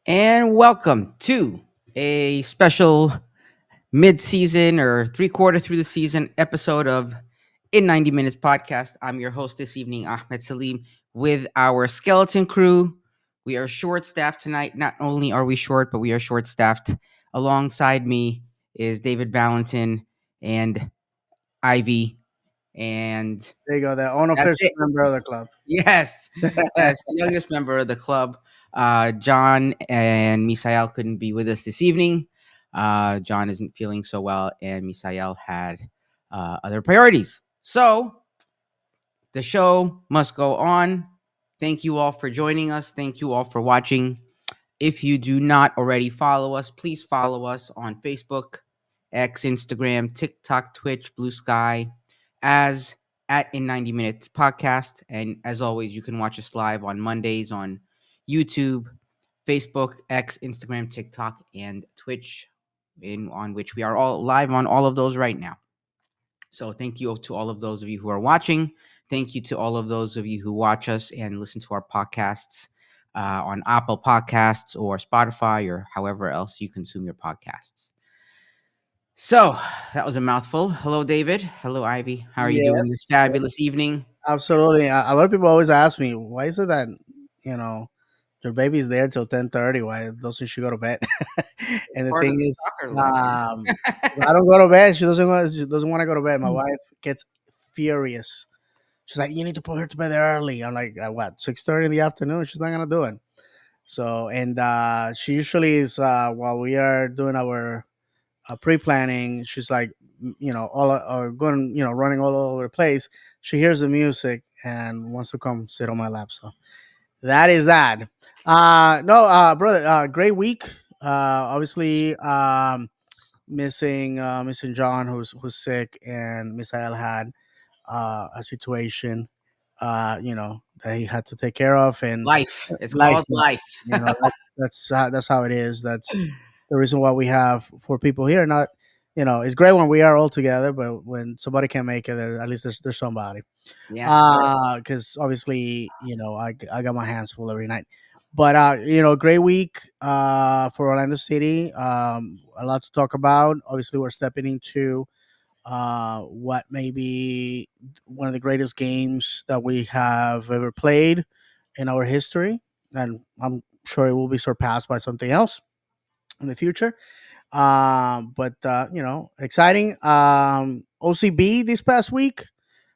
And welcome to a special mid-season or three-quarter through the season episode of In 90 Minutes podcast. I'm your host this evening, Ahmed Salim, with our skeleton crew. We are short-staffed tonight. Not only are we short, but we are short-staffed. Alongside me is David Valentin and Ivy, and There you go, the that's unofficial it. member of the club. Yes, yes, the youngest member of the club. John and Misael couldn't be with us this evening. John isn't feeling so well, and Misael had other priorities. So the show must go on. Thank you all for joining us. Thank you all for watching. If you do not already follow us, please follow us on Facebook, X, Instagram, TikTok, Twitch, Blue Sky, as at In 90 Minutes Podcast. And as always, you can watch us live on Mondays on YouTube, Facebook, X, Instagram, TikTok, and Twitch, on which we are all live on all of those right now. So thank you to all of those of you who are watching. Thank you to all of those of you who watch us and listen to our podcasts on Apple Podcasts or Spotify or however else you consume your podcasts. So that was a mouthful. Hello, David. Hello, Ivy. How are you doing this Yes, fabulous evening? absolutely. A lot of people always ask me, why is it that you know your baby's there till 10:30? Why doesn't she go to bed? It's And the part of thing the is, soccer life. um, I don't go to bed. She doesn't want to go to bed. My Mm. wife gets furious. She's like, you need to put her to bed early. I'm like, at what, 6:30 in the afternoon? She's not gonna do it. So, and she usually is while we are doing our pre-planning. She's like, all going, running all over the place. She hears the music and wants to come sit on my lap. So that is that. No, brother, great week. Obviously, missing John, who's sick, and Misael had a situation, that he had to take care of, and Life. It's life, called life. that's how it is. That's the reason why we have four people here. Not, it's great when we are all together, but when somebody can't make it, at least there's somebody. Yes, sir. Because obviously, I got my hands full every night. But great week for Orlando City. A lot to talk about. Obviously, we're stepping into what may be one of the greatest games that we have ever played in our history, and I'm sure it will be surpassed by something else in the future. But exciting. OCB this past week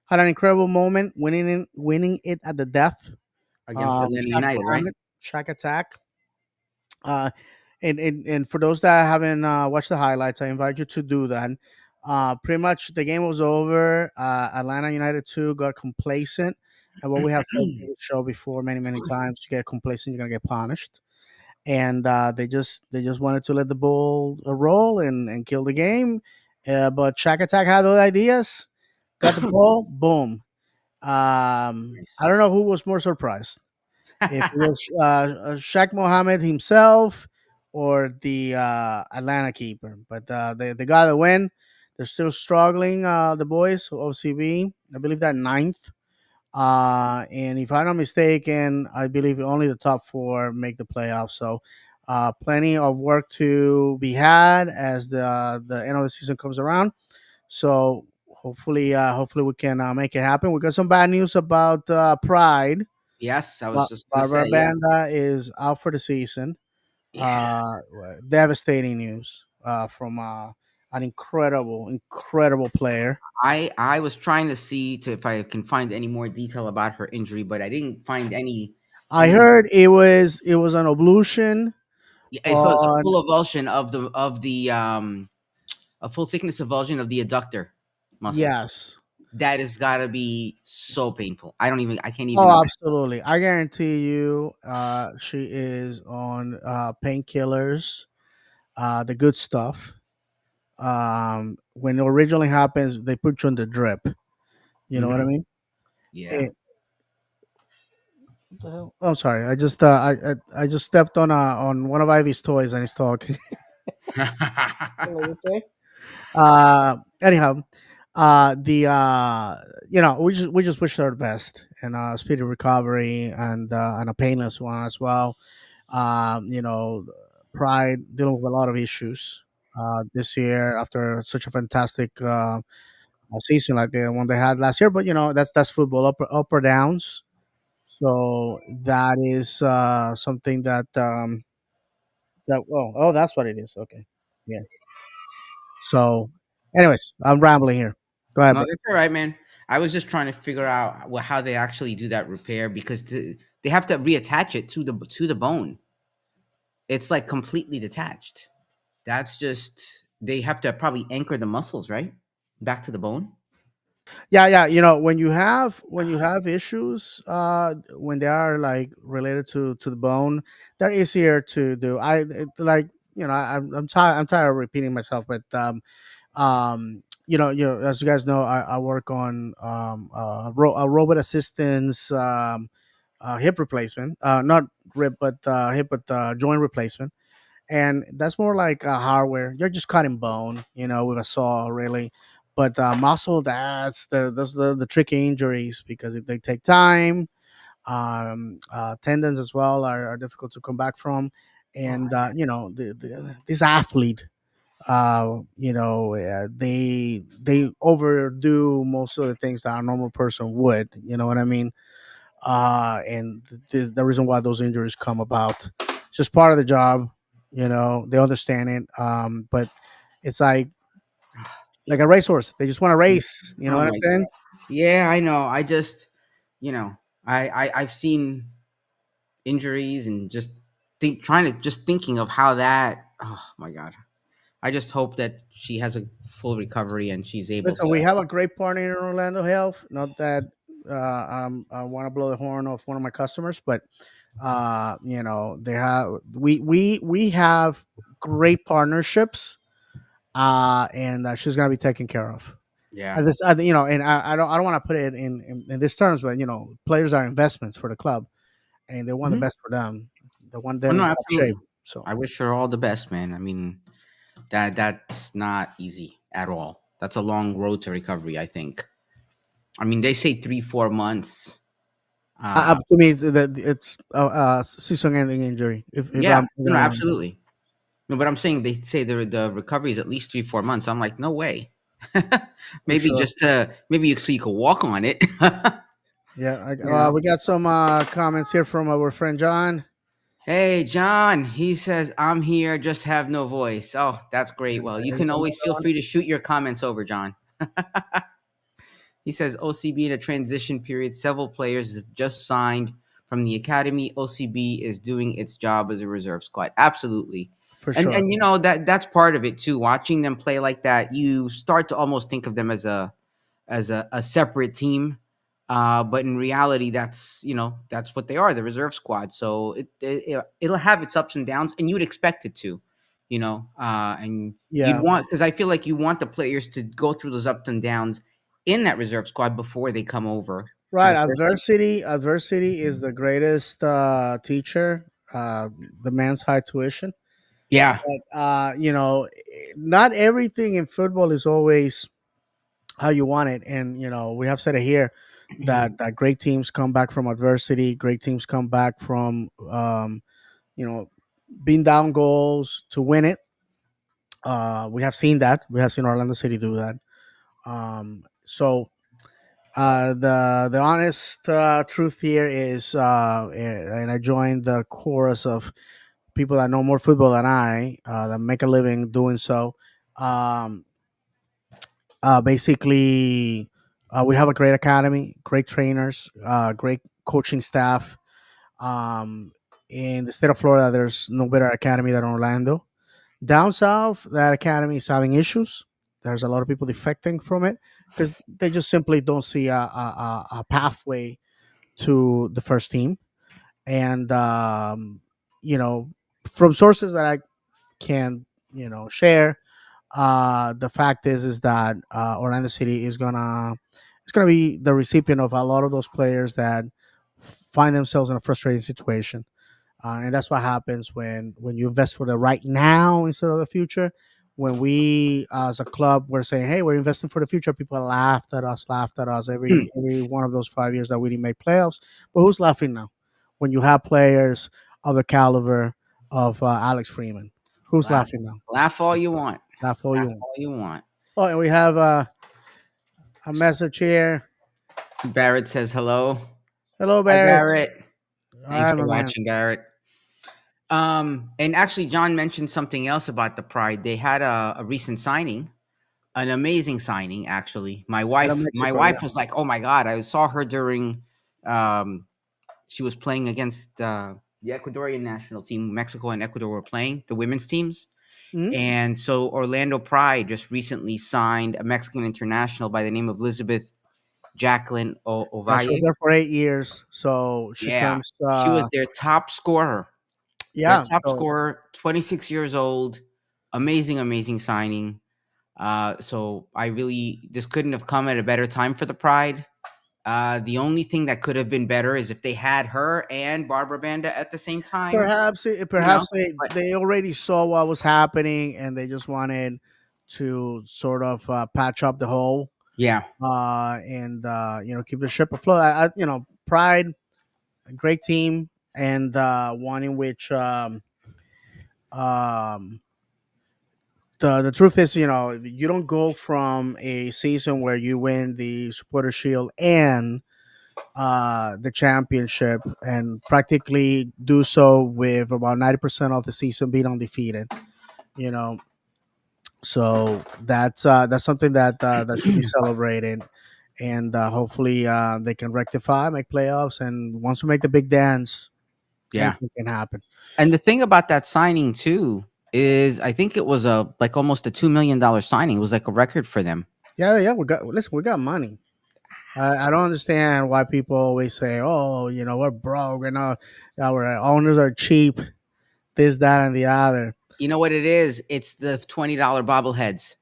had an incredible moment, winning it at the death. Against With Atlanta Shaq United, right? Mohammed, Shaq attack. Uh, and for those that haven't watched the highlights, I invite you to do that. Pretty much the game was over. Atlanta United 2 got complacent. And what we have said in the show before many, many times, you get complacent, you're gonna get punished. And they just wanted to let the ball roll and kill the game. But Shack Attack had other ideas. Got the ball, boom. I Nice. don't know who was more surprised, if it was Shaq Mohammed himself or the Atlanta keeper. But they got the win. They're still struggling, the boys, OCB. I believe that ninth. And if I'm not mistaken, I believe only the top four make the playoffs. So plenty of work to be had as the end of the season comes around. So hopefully we can make it happen. We got some bad news about Pride. Yes, I was just gonna Barbara say, yeah. Banda is out for the season. Yeah. Devastating news from an incredible player. I was trying to see to if I can find any more detail about her injury, but I didn't find I any. heard it was an ablution Yeah, it was a on. full avulsion of the a full thickness avulsion of the adductor muscle. Yes. That has got to be so painful. I can't even Oh, imagine. absolutely. I guarantee you, she is on painkillers, the good stuff. When it originally happens, they put you on the drip. You know what I Hmm. mean? Yeah. Eh, what the hell? Oh, sorry. I just stepped on one of Ivy's toys and he's talking. Hello, okay. Anyhow, the we just wish her the best and speedy recovery and a painless one as well. You know, Pride dealing with a lot of issues this year after such a fantastic season like the one they had last year. But that's football, up or downs. So that is something that that's what it is. Okay, yeah. So, anyways, I'm rambling here. Go ahead, No, bro. that's all right, man. I was just trying to figure out how they actually do that repair because they have to reattach it to the bone. It's like completely detached. That's just they have to probably anchor the muscles, right? Back to the bone. Yeah, yeah. When you have issues, when they are like related to the bone, they're easier to do. Like I'm tired. I'm tired of repeating myself, but as you guys know, I work on a robot assistance hip replacement, not rib, but hip, but joint replacement, and that's more like hardware. You're just cutting bone, with a saw, really. But muscle, that's the tricky injuries because they take time. Tendons as well are difficult to come back from, Oh, and this athlete, they overdo most of the things that a normal person would. You know what I mean? And the reason why those injuries come about. It's just part of the job. They understand it. But it's like a racehorse. They just want to race. You know oh what I'm my saying? god. Yeah, I know. I just, you know, I've seen injuries and just thinking of how that. Oh my god. I just hope that she has a full recovery and she's able Listen, to. we have a great partner in Orlando Health. Not that I want to blow the horn of one of my customers, but they have we have great partnerships, and she's gonna be taken care of. Yeah. And this, and I don't want to put it in these terms, but players are investments for the club, and they want the Hmm. best for them. They want Oh them no, in top shape. absolutely. So I wish her all the best, man. I mean, that's not easy at all. That's a long road to recovery, I think. I mean, they say 3 4 months. to me, it's a season-ending injury. If Yeah, I'm no, gonna lie, absolutely. No, but I'm saying they say the recovery is at least 3 4 months. I'm like, no way. for Maybe sure. just maybe so you could walk on it. Yeah, you know. we got some comments here from our friend John. Hey, John. He says I'm here, just have no voice. Oh, that's great. Well, you He's can always another feel one. free to shoot your comments over, John. He says OCB in a transition period. Several players have just signed from the academy. OCB is doing its job as a reserve squad. Absolutely. For And sure. that's part of it too. Watching them play like that, you start to almost think of them as a separate team. But in reality, that's what they are, the reserve squad. So it'll have its ups and downs, and you'd expect it to, and you'd Yeah. want because I feel like you want the players to go through those ups and downs in that reserve squad before they come over to Right. the first team. Adversity is the greatest teacher. The man's high tuition. Yeah. But not everything in football is always how you want it. And we have said it here that great teams come back from adversity. Great teams come back from you know being down goals to win it. We have seen that. We have seen Orlando City do that. So the honest truth here is, and I joined the chorus of people that know more football than I, that make a living doing so. Um, Basically, we have a great academy, great trainers, great coaching staff. Um, in the state of Florida, there's no better academy than Orlando. Down south, that academy is having issues. There's a lot of people defecting from it because they just simply don't see a pathway to the first team. And you know, from sources that I can share, the fact is that Orlando City is gonna be the recipient of a lot of those players that find themselves in a frustrating situation, and that's what happens when you invest for the right now instead of the future. When we as a club we're saying, hey, we're investing for the future, people laughed at us every one of those 5 years that we didn't make playoffs. But who's laughing now when you have players of the caliber of Alex Freeman. Who's Laugh, laughing now? laugh all you want. Laugh all you Laugh want. all you want. Oh, and we have a message here. Barrett says hello. Hello, Hi, Barrett. Barrett. All Thanks right, for my man. watching, Barrett. And actually, John mentioned something else about the Pride. They had a recent signing, an amazing signing. Actually, Out of my Mexico, wife yeah. was like, "Oh my god!" I saw her during, um, she was playing against the Ecuadorian national team. Mexico and Ecuador were playing the women's teams, Mhm. and so Orlando Pride just recently signed a Mexican international by the name of Elizabeth Jacqueline Yeah, she was Ovalle. there for 8 years, so she Yeah, turns. she was their top scorer. Their Yeah, top so scorer, 26 years old. Amazing, amazing signing. So I really this couldn't have come at a better time for the Pride. The only thing that could have been better is if they had her and Barbara Banda at the same time, you know. perhaps But they already saw what was happening and they just wanted to sort of patch up the hole yeah, and keep the ship afloat. Pride, a great team, and one in which um, the truth is, you don't go from a season where you win the Supporter Shield and the championship and practically do so with about 90% of the season being undefeated. You know, so that's something that should be celebrated, and hopefully they can rectify, make playoffs, and once we make the big dance, yeah. anything can happen. And the thing about that signing too is I think it was a like almost a $2 million signing. It was like a record for them. Yeah, yeah, we got money. I don't understand why people always say, "Oh, we're broke and our owners are cheap." This, that, and the other. You know what it is? It's the $20 bobbleheads.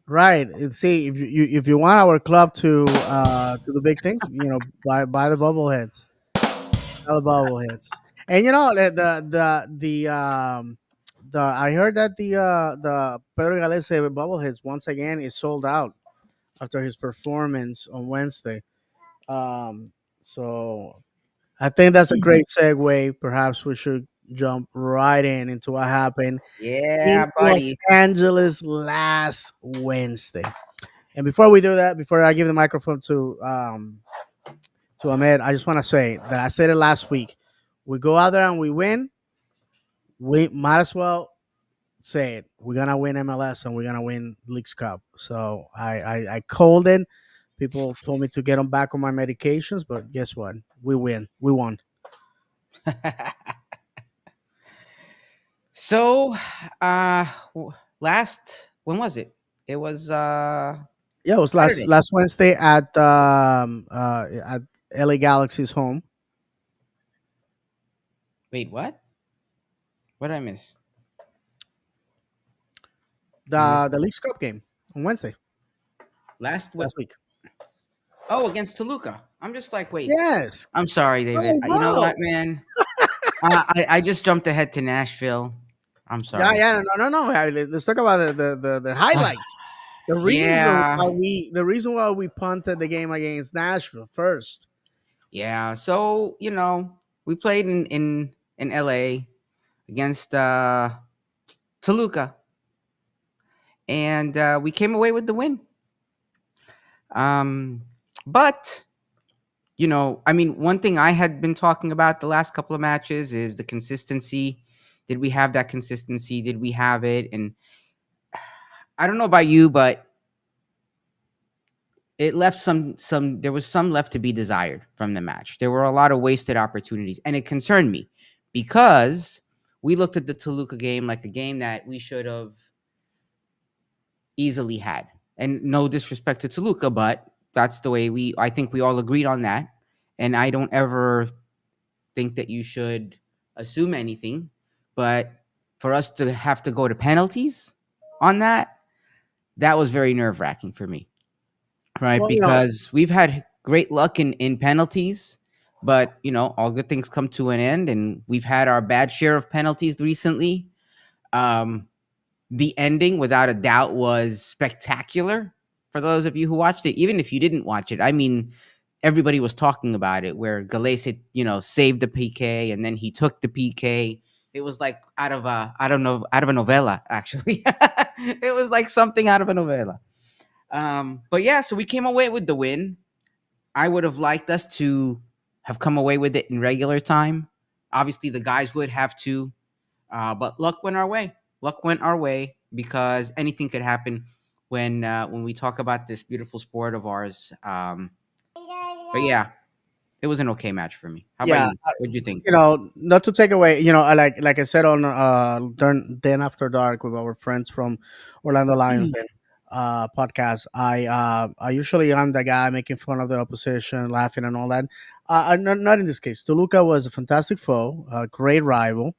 Right. And see, if you want our club to do big things, buy the bobbleheads, sell the bobbleheads, and the I heard that the Pedro Galese bobbleheads once again is sold out after his performance on Wednesday. Um, so I think that's a great segue. Perhaps we should jump right into what happened in Yeah, Los buddy. Angeles last Wednesday. And before we do that, before I give the microphone to Ahmed, I just want to say that I said it last week. We go out there and we win. We might as well say it. We're gonna win MLS and we're gonna win Leagues Cup. So I called it. People told me to get on back on my medications, but guess what? We win. We won. So, uh, last when was it? It was Yeah, it was last Saturday. last Wednesday at LA Galaxy's home. Wait, what? What did I miss? I missed The Leagues Cup game on Wednesday last what? last week. Oh, against Toluca. I'm just like, wait. Yes. I'm sorry, David. Oh, You know what, bro. man? I just jumped ahead to Nashville. I'm Yeah, sorry. yeah, no. Let's talk about the highlights. Yeah, The reason why we punted the game against Nashville first. yeah. So we played in LA against Toluca, and we came away with the win. Um, but I mean, one thing I had been talking about the last couple of matches is the consistency. Did we have that consistency? Did we have it? And I don't know about you, but it left some there was some left to be desired from the match. There were a lot of wasted opportunities, and it concerned me because we looked at the Toluca game like a game that we should have easily had. And no disrespect to Toluca, but that's the way I think we all agreed on that. And I don't ever think that you should assume anything, but for us to have to go to penalties on that was very nerve-wracking for me. Right? Well, Because we've had great luck in penalties, but all good things come to an end, and we've had our bad share of penalties recently. Um, the ending, without a doubt, was spectacular for those of you who watched it. Even if you didn't watch it, I mean, everybody was talking about it, where Galese, saved the PK and then he took the PK. It was like out of a, I don't know, out of a novela, actually. It was like something out of a novela. But yeah, so we came away with the win. I would have liked us to have come away with it in regular time. Obviously, the guys would have to, but luck went our way. Luck went our way because anything could happen when we talk about this beautiful sport of ours. But yeah, it was an okay match for me. How about Yeah, you? What'd you think? not to take away, like I said on then after dark with our friends from Orlando Lions then podcast. I usually am the guy making fun of the opposition, laughing and all that. Not in this case. Toluca was a fantastic foe, a great rival,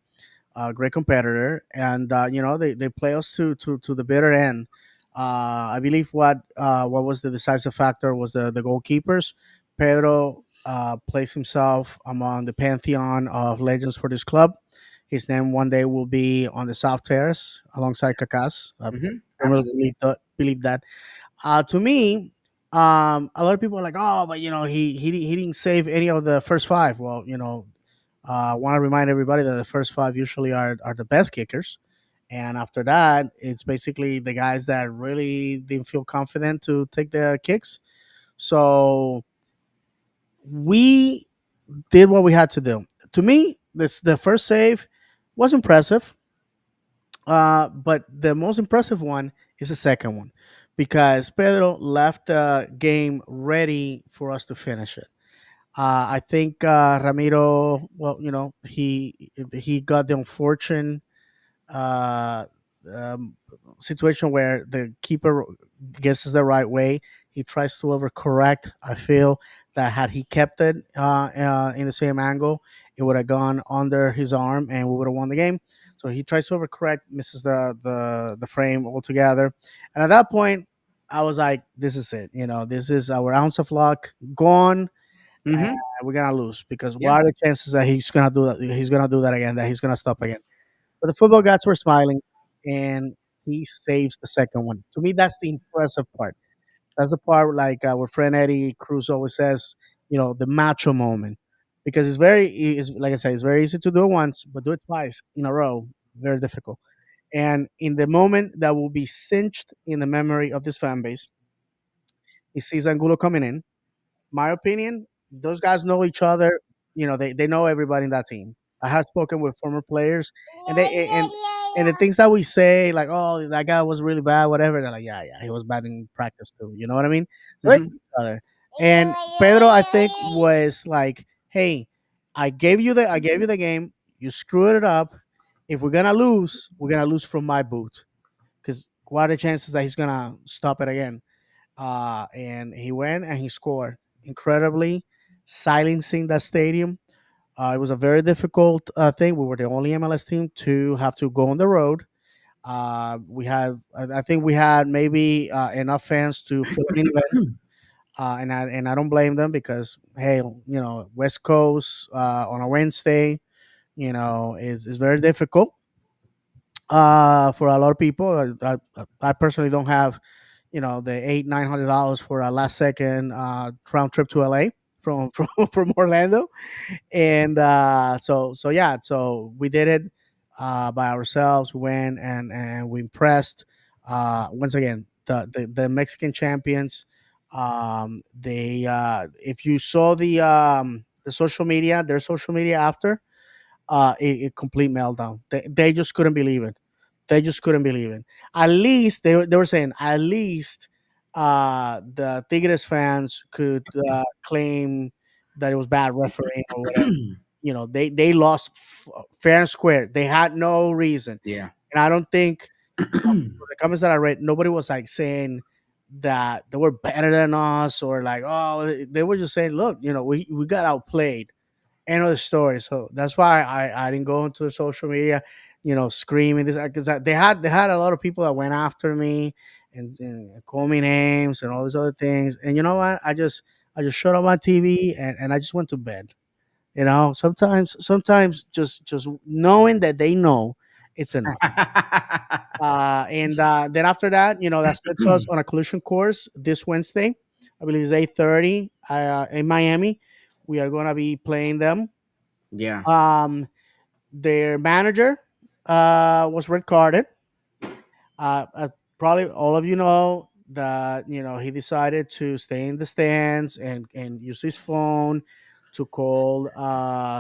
a great competitor, and they play us to the bitter end. I believe what was the decisive factor was the goalkeepers. Pedro placed himself among the pantheon of legends for this club. His name one day will be on the South Terrace alongside Kaká's. I firmly Absolutely. believe that. To me, a lot of people are like, "Oh, but he didn't save any of the first five." Well, I want to remind everybody that the first five usually are the best kickers. And after that, it's basically the guys that really didn't feel confident to take the kicks. So we did what we had to do. To me, the first save was impressive, but the most impressive one is the second one because Pedro left the game ready for us to finish it. I think Ramiro, well, he got the unfortunate uh, um, situation where the keeper guesses the right way. He tries to overcorrect. I feel that had he kept it in the same angle, it would have gone under his arm and we would have won the game. So he tries to overcorrect, misses the frame altogether. And at that point, I was like, this is it. This is our ounce of luck gone, and Mm-hmm. we're gonna lose because what Yeah. are the chances that he's gonna do that? He's gonna do that again. That he's gonna stop again. But the football gods were smiling, and he saves the second one. To me, that's the impressive part. That's the part like our friend Eddie Cruz always says. The macho moment, because it's like I said, it's very easy to do it once, but do it twice in a row, very difficult. And in the moment that will be cinched in the memory of this fan base, he sees Angulo coming in. My opinion, those guys know each other. They know everybody in that team. I have spoken with former players, and and the things that we say, like, "Oh, that guy was really bad," whatever. They're like, "Yeah, yeah, he was bad in practice too." You know what I mean? So they know Mm-hmm. each other. And Pedro, I think, was like, "Hey, I gave you the game. You screwed it up. If we're gonna lose from my boot. Because what are the chances that he's gonna stop it again?" And he went and he scored incredibly, silencing that stadium. It was a very difficult thing. We were the only MLS team to have to go on the road. I think we had maybe enough fans to fill an event, and I don't blame them because hey, West Coast on a Wednesday, is very difficult for a lot of people. I personally don't have the $800-900 for a last second round trip to LA from Orlando, and so yeah, so we did it by ourselves. We went and we impressed once again the Mexican champions. They If you saw the social media, their social media after a complete meltdown. They just couldn't believe it. They just couldn't believe it. At least they were saying at least the Tigres fans could claim that it was bad refereeing or whatever. They lost fair and square. They had no reason, Yeah. and I don't think from the comments that I read, nobody was like saying that they were better than us or like, oh, they were just saying, look, we got outplayed. End of the story. So that's why I didn't go into social media, screaming this because they had a lot of people that went after me and called me names and all these other things. And you know what? I just shut off my TV and I just went to bed. Sometimes just knowing that they know it's enough. And then after that, that sets us on a collision course this Wednesday I believe it's 8:30 in Miami. We are gonna be playing them. Yeah. Their manager was red carded. Probably all of you know that he decided to stay in the stands and use his phone to call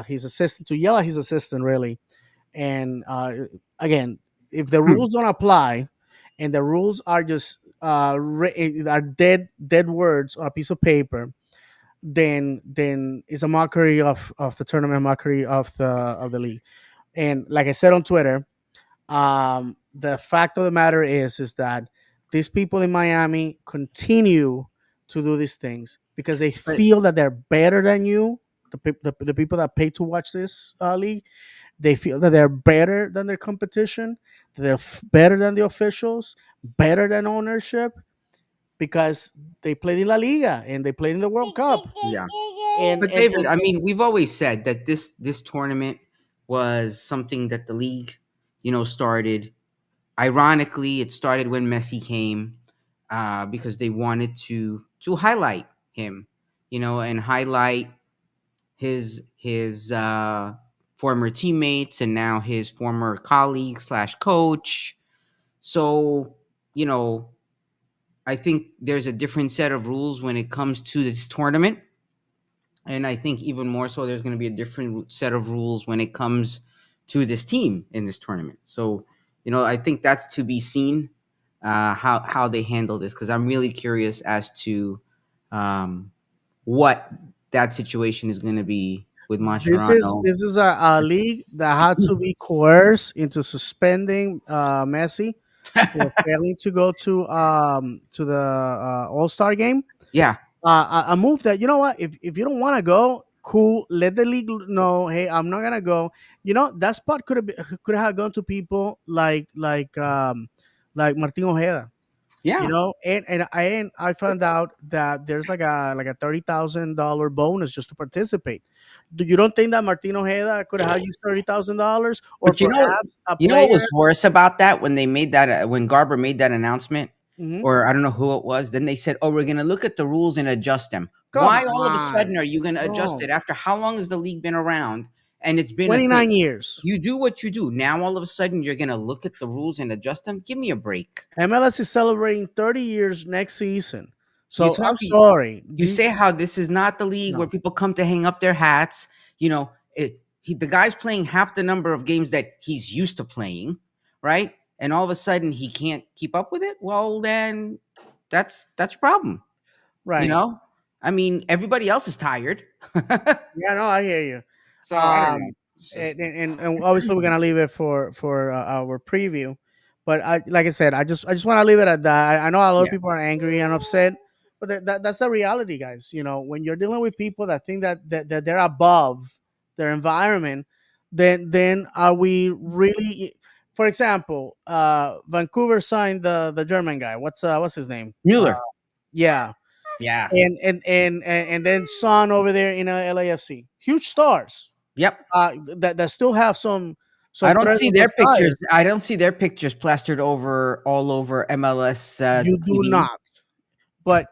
his assistant, to yell at his assistant, really. And again, if the Hmm. rules don't apply, and the rules are just are dead words on a piece of paper, then it's a mockery of the tournament, mockery of the league. And like I said on Twitter, the fact of the matter is that these people in Miami continue to do these things because they But feel that they're better than you. The people that pay to watch this league, they feel that they're better than their competition, that they're better than the officials, better than ownership, because they played in La Liga and they played in the World Cup. yeah. And But and, David, and I mean, we've always said that this tournament was something that the league, started. Ironically, it started when Messi came, because they wanted to highlight him, and highlight his former teammates and now his former colleague slash coach. So, you know, I think there's a different set of rules when it comes to this tournament. And I think even more so, there's going to be a different set of rules when it comes to this team in this tournament. So, I think that's to be seen, how they handle this, because I'm really curious as to um, what that situation is going to be with this is Mascherano. this is a league that had to be coerced into suspending Messi for failing to go to the All Star game. Yeah, A move that, you know what, if you don't want to go, cool. Let the league know, hey, I'm not gonna go. That spot could have gone to people like Martin Ojeda. yeah. And I found out that there's like a $30,000 bonus just to participate. Do you don't think that Martin Ojeda could have used $30,000, or But perhaps a you know what player? was worse about that when they made that when Garber made that announcement, Mhm. or I don't know who it was. Then they said, "Oh, we're going to look at the rules and adjust them." Come Why all of a sudden on, are you going to adjust no, it after how long has the league been around and it's been a thing? 29 years. You do what you do. Now all of a sudden you're going to look at the rules and adjust them. Give me a break. MLS is celebrating 30 years next season. You So I'm talk sorry. you say how this is not the league where No, people come to hang up their hats. The guy's playing half the number of games that he's used to playing, right? And all of a sudden he can't keep up with it. Well, then that's a problem. You right. know, I mean, everybody else is tired. Yeah, no, I hear you. So I don't know. Um, It's just and obviously we're gonna leave it for our preview, but like I said, I just want to leave it at that. I know a lot of yeah, people are angry and upset, but that's the reality, guys. When you're dealing with people that think that they're above their environment, then are we really? For example, Vancouver signed the German guy. What's his name? Mueller. Yeah, Yeah. and then Son over there in LAFC, huge stars Yep. that still have some I don't thread see on their their pictures. tires. I don't see their pictures plastered over all over MLS You do TV. not, but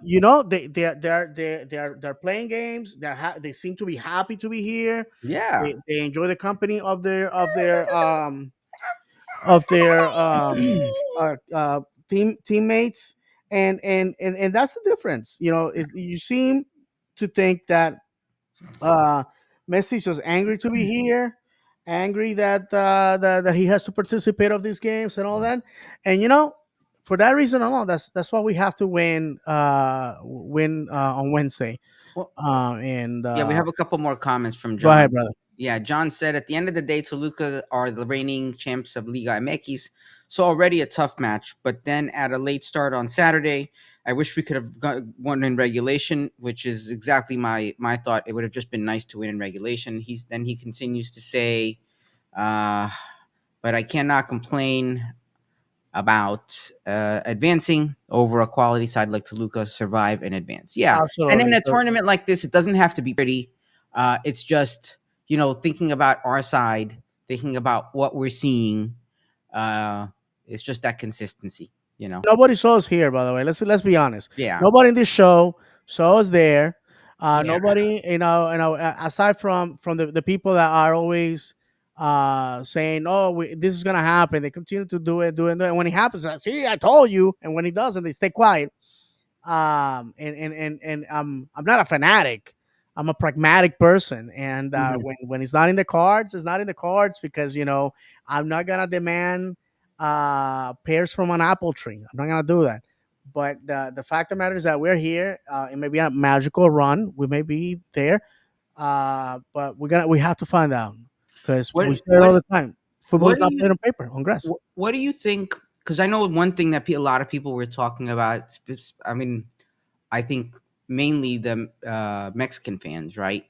they're playing games. They seem to be happy to be here. Yeah. They enjoy the company of their teammates, and that's the difference. You seem to think that Uh, Messi's just angry to be here, angry that he has to participate of these games and all that. And for that reason alone, that's why we have to win on Wednesday. Well, And yeah, we have a couple more comments from Go ahead, John. brother. Yeah, John said at the end of the day, Toluca are the reigning champs of Liga MX, so already a tough match. But then at a late start on Saturday, I wish we could have won in regulation, which is exactly my thought. It would have just been nice to win in regulation. He continues to say, uh, but I cannot complain about advancing over a quality side like Toluca, survive and advance. Yeah, and in Absolutely. a So tournament like this, it doesn't have to be pretty. It's just thinking about our side, thinking about what we're seeing. Uh, it's just that consistency. nobody saw us here, by the way. Let's be honest. Yeah, Nobody in this show So I was there. Yeah. Nobody, aside from the people that are always saying, "Oh, this is gonna happen," they continue to do it. And when it happens, I see, I told you. And when it doesn't, they stay quiet. And I'm not a fanatic. I'm a pragmatic person, and Mhm. when it's not in the cards, it's not in the cards, because I'm not gonna demand pears from an apple tree. I'm not gonna do that. But the fact of the matter is that we're here. It may be a magical run. We may be there, but we have to find out, because we What say it what all the time. Football what is do not you played on paper, on grass. what do you think? Because I know one thing that a lot of people were talking about. I mean, I think mainly the Mexican fans, right?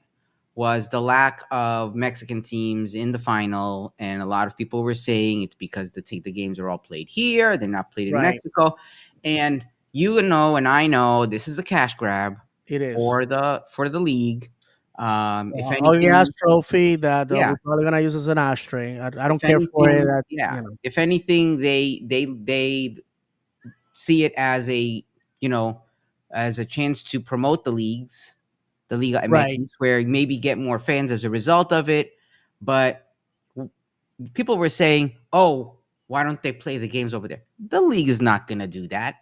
Was the lack of Mexican teams in the final, and a lot of people were saying it's because the games are all played here; they're not played in Right. Mexico. And you know, and I know this is a cash grab It is. for the league. If All gas anything, trophy that yeah. we're probably gonna use as an ashtray. I don't If care for it. anything, yeah. If anything, they see it as you know as a chance to promote the Liga Right, MX, where maybe get more fans as a result of it. But people were saying, "Oh, why don't they play the games over there?" The league is not going to do that.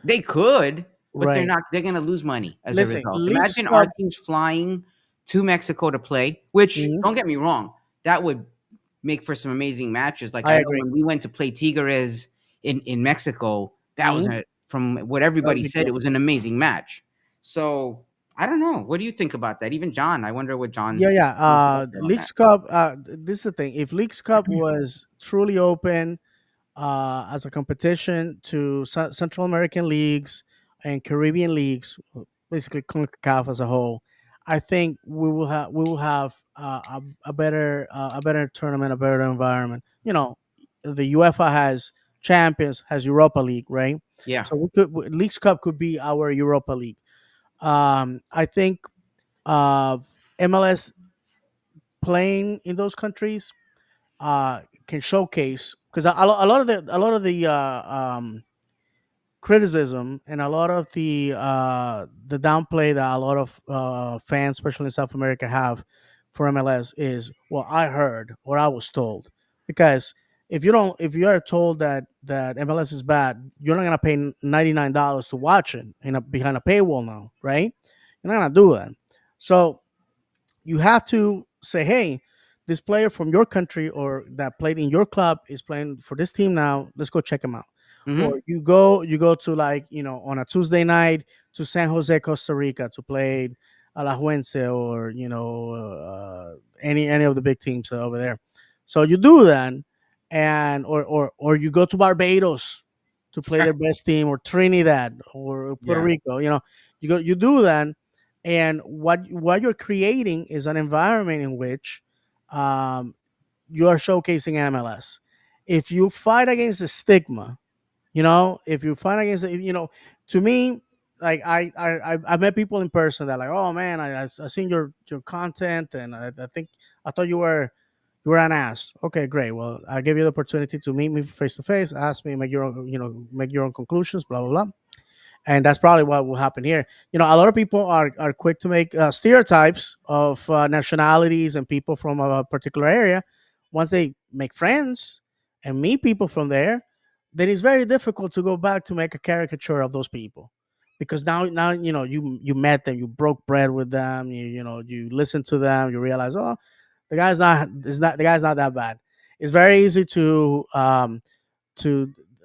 They could, but they're right. not. They're going to lose money as a Listen, result. Leagues Imagine our Cup. teams flying to Mexico to play. Which, Mhm, don't get me wrong, that would make for some amazing matches. Like, I I know agree. when we went to play Tigres in Mexico, that was Mhm, from what that was a everybody big said, it deal. was an amazing match. So I don't know. What do you think about that? Even John, I wonder what Yeah, John yeah. said on that. Leagues Cup. This is the thing. If Leagues Cup was truly open, as a competition to Central American leagues and Caribbean leagues, basically CONCACAF as a whole, I think we will have a better tournament, a better environment. The UEFA has Champions, has Europa League, right? Yeah. So Leagues Cup could be our Europa League. I think uh, MLS playing in those countries can showcase, because a lot of the criticism and a lot of the downplay that a lot of fans, especially in South America, have for MLS is, well, I heard or I was told. Because if you are told that MLS is bad, you're not gonna pay $99 to watch it behind a paywall now, right? You're not gonna do that. So you have to say, hey, this player from your country or that played in your club is playing for this team now. Let's go check him out. Hmm. Or you go to, like, on a Tuesday night to San Jose, Costa Rica to play Alajuelense, or any of the big teams over there. So you do that, and or you go to Barbados to play their best team, or Trinidad or Puerto Yeah. Rico. You do that, and what you're creating is an environment in which um, you are showcasing MLS. If you fight against the stigma, if you fight against it, to me, like I met people in person that, like, oh man, I seen your content, and I think I thought you were an ass. Okay, great. Well, I gave you the opportunity to meet me face to face, ask me, make your own conclusions, blah blah blah. And that's probably what will happen here. A lot of people are quick to make stereotypes of nationalities and people from a particular area. Once they make friends and meet people from there, then it's very difficult to go back to make a caricature of those people, because now you met them, you broke bread with them, you listen to them, you realize, oh, the guy's not that bad. It's very easy to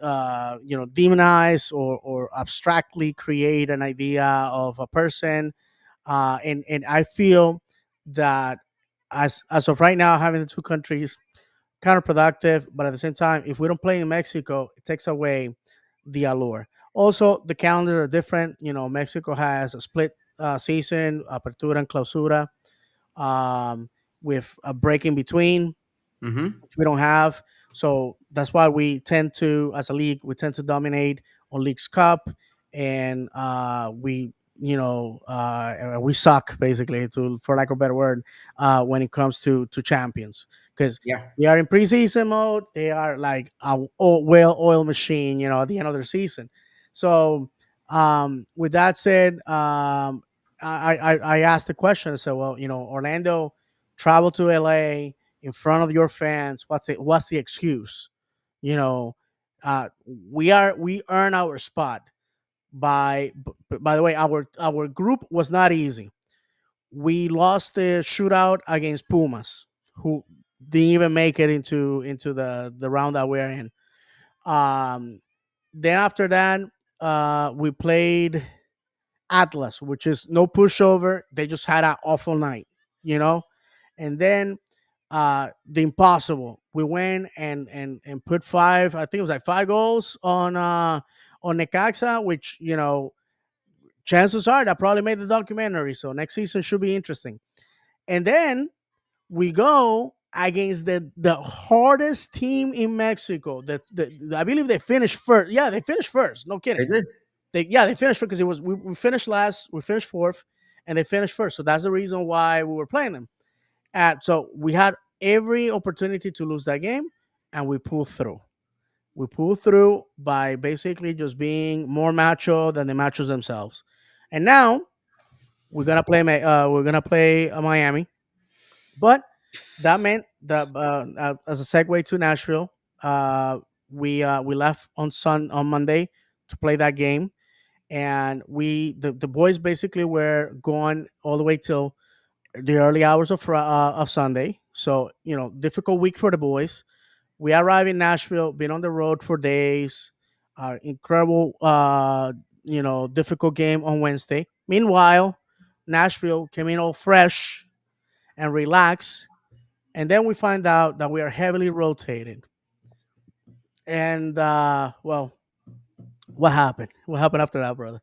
demonize or abstractly create an idea of a person, and I feel that as of right now, having the two countries counterproductive, but at the same time, if we don't play in Mexico, it takes away the allure. Also, the calendars are different. Mexico has a split season, apertura and clausura, um, with a break in between, Hmm. which we don't have. So that's why we tend to, as a league, we tend to dominate on League's Cup, and we suck, basically, for lack of a better word, when it comes to champions, because Yeah. we are in preseason mode. They are like a well-oiled machine, at the end of their season. So With that said, I asked the question. I said, well, Orlando travel to LA in front of your fans. What's the excuse? You know, we earn our spot by the way, our group was not easy. We lost the shootout against Pumas, who didn't even make it into the round that we're in. Um, then after that, we played Atlas, which is no pushover. They just had an awful night, you know. And then the impossible. We went and put five. I think it was like 5 goals on Necaxa, which chances are that probably made the documentary. So next season should be interesting. And then we go against the hardest team in Mexico. I believe they finished first. Yeah, they finished first. No kidding. They did. They finished first because it was we finished last, we finished fourth, and they finished first. So that's the reason why we were playing them. So we had every opportunity to lose that game, and we pulled through. We pulled through by basically just being more macho than the machos themselves. And now we're gonna play Miami, but that meant that as a segue to Nashville, we left on Monday to play that game, and the boys basically were going all the way till the early hours of Sunday. So difficult week for the boys. We arrived in Nashville, been on the road for days. Incredible, difficult game on Wednesday. Meanwhile, Nashville came in all fresh and relaxed, and then we find out that we are heavily rotated. And well, what happened? What happened after that, brother?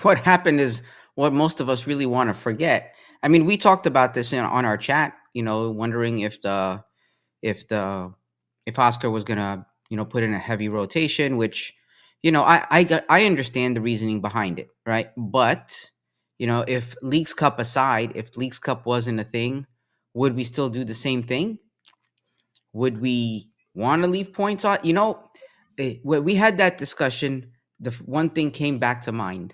What happened is what most of us really want to forget. I mean, we talked about this on our chat, wondering if the if Oscar was gonna, put in a heavy rotation, which, I understand the reasoning behind it, right? But, if Leagues Cup aside, if Leagues Cup wasn't a thing, would we still do the same thing? Would we want to leave points on? When we had that discussion, one thing came back to mind: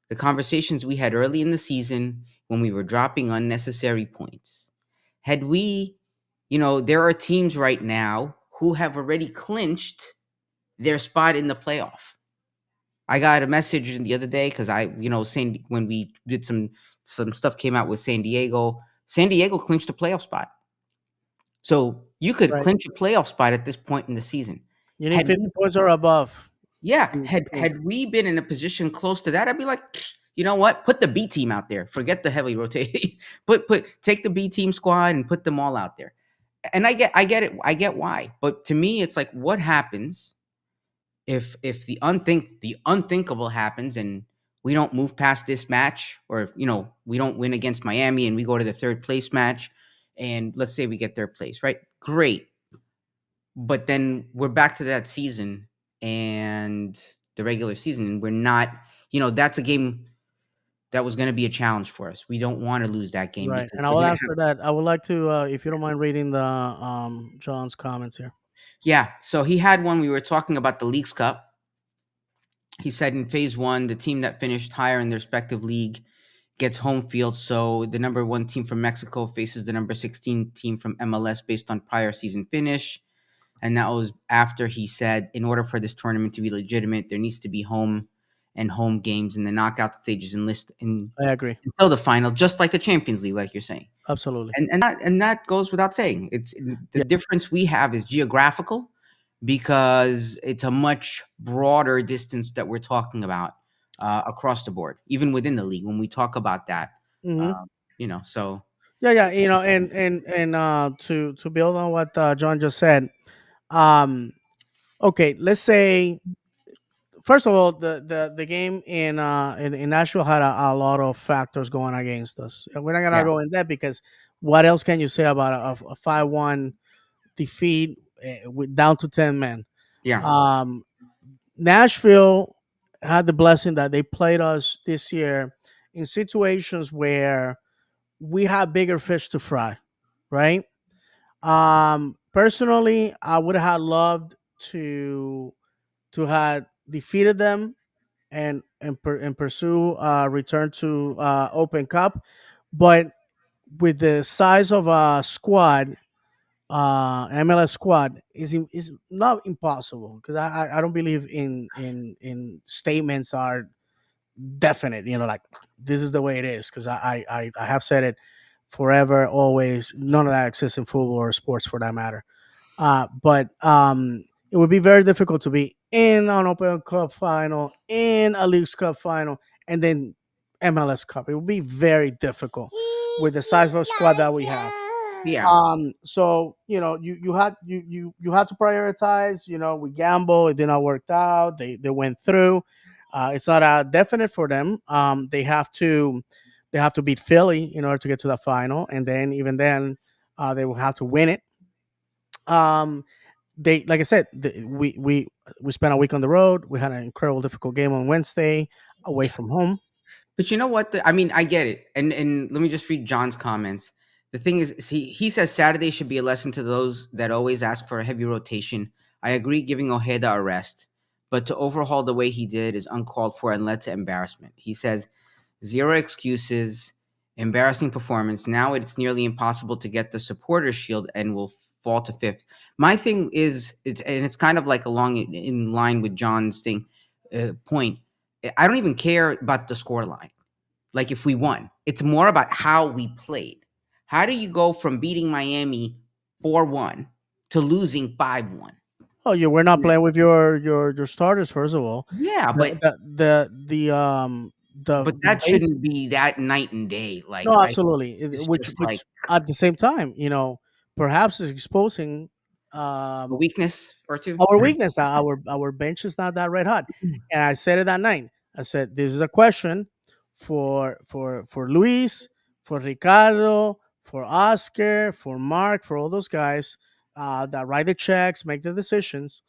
the conversations we had early in the season when we were dropping unnecessary points. Had we, there are teams right now who have already clinched their spot in the playoff. I got a message the other day because saying when we did some stuff came out with San Diego. San Diego clinched a playoff spot. So you could Right. clinch a playoff spot at this point in the season. You need Had 50 we, points or above. yeah, To had clinch. had we been in a position close to that, I'd be like, you know what? Put the B team out there. Forget the heavily rotating. Take the B team squad and put them all out there. And I get it. I get why. But to me, it's like, what happens if the unthinkable happens and we don't move past this match, or we don't win against Miami and we go to the third place match, and let's say we get third place, right? Great. But then we're back to that season and the regular season, and we're not, that's a game that was going to be a challenge for us. We don't want to lose that game Right. because And I we're will going to have. answer that. I would like to, if you don't mind reading the John's comments here. Yeah, so he had one. We were talking about the Leagues Cup. He said in phase one, the team that finished higher in their respective league gets home field. So the number one team from Mexico faces the number 16 team from MLS based on prior season finish. And that was after he said, in order for this tournament to be legitimate, there needs to be home and home games in the knockout stages and list I agree. until the final, just like the Champions League, like you're saying. Absolutely. And that goes without saying. It's the Yeah. difference we have is geographical, because it's a much broader distance that we're talking about across the board, even within the league. When we talk about that, Hmm. uh, so Yeah, yeah. And to build on what John just said, um, okay, let's say first of all, the game in Nashville had a lot of factors going against us. And we're not gonna yeah, go in that because what else can you say about a 5-1 defeat with down to 10 men? yeah, Um, Nashville had the blessing that they played us this year in situations where we had bigger fish to fry, right? Personally, I would have loved to have defeated them and pursue return to Open Cup, but with the size of a squad, MLS squad is not impossible because I don't believe in statements are definite. You know, like this is the way it is because I have said it forever, always. None of that exists in football or sports for that matter. But it would be very difficult to be in an Open Cup final, in a Leagues Cup final, and then MLS Cup. It would be very difficult with the size of a squad that we have. Yeah. So you had to prioritize. You know, we gamble. It did not work out. They went through. It's not a definite for them. They have to beat Philly in order to get to the final, and then even then, they will have to win it. Um, they like I said, we spent a week on the road. We had an incredible difficult game on Wednesday away from home. But you know what? I mean, I get it. And let me just read John's comments. The thing is, he says Saturday should be a lesson to those that always ask for a heavy rotation. I agree giving Ojeda a rest, but to overhaul the way he did is uncalled for and led to embarrassment. He says zero excuses, embarrassing performance. Now it's nearly impossible to get the supporters shield and will fall to fifth. My thing is, and it's kind of like along in line with John's point. I don't even care about the score line. Like if we won, it's more about how we played. How do you go from beating Miami 4-1 to losing 5-1? Oh, you we're not playing with your starters. First of all, Yeah, the but the that base. shouldn't be that night and day. Like No, I absolutely. it's just like Which at the same time, perhaps is exposing a weakness or two. our weakness. That our bench is not that red hot. And I said it that night. I said this is a question for Luis, for Ricardo, for Oscar, for Mark, for all those guys that write the checks, make the decisions.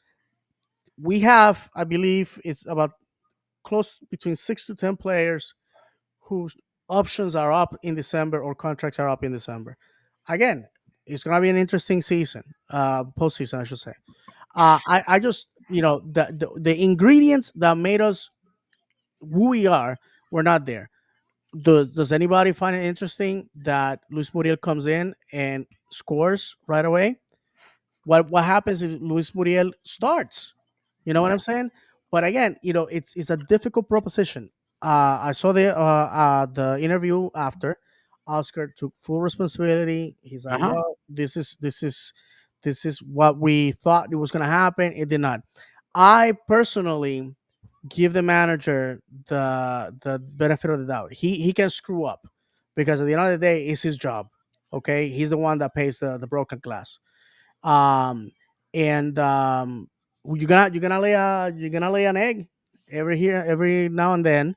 We have, I believe, it's about close between 6 to 10 players whose options are up in December or contracts are up in December. Again, it's going to be an interesting season, postseason, I should say. I just, the ingredients that made us who we are were not there. Does anybody find it interesting that Luis Muriel comes in and scores right away? What happens if Luis Muriel starts? You know what I'm saying? But again, it's a difficult proposition. I saw the interview after. Oscar took full responsibility. He's Uh like, huh. "Well, this is what we thought it was going to happen. It did not." I personally give the manager the benefit of the doubt. He can screw up because at the end of the day, it's his job. Okay, he's the one that pays the broken glass. um and you're gonna lay an egg every now and then,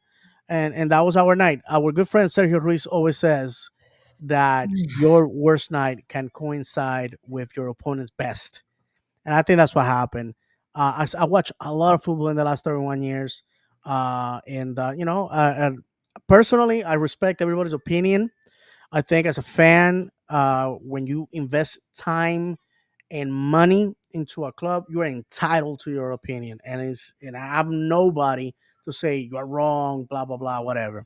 and that was our night. Our good friend Sergio Ruiz always says that your worst night can coincide with your opponent's best, and I think that's what happened. I watched a lot of football in the last 31 years, and personally I respect everybody's opinion. I think as a fan, when you invest time and money into a club, you are entitled to your opinion, and I'm nobody to say you are wrong, blah blah blah, whatever.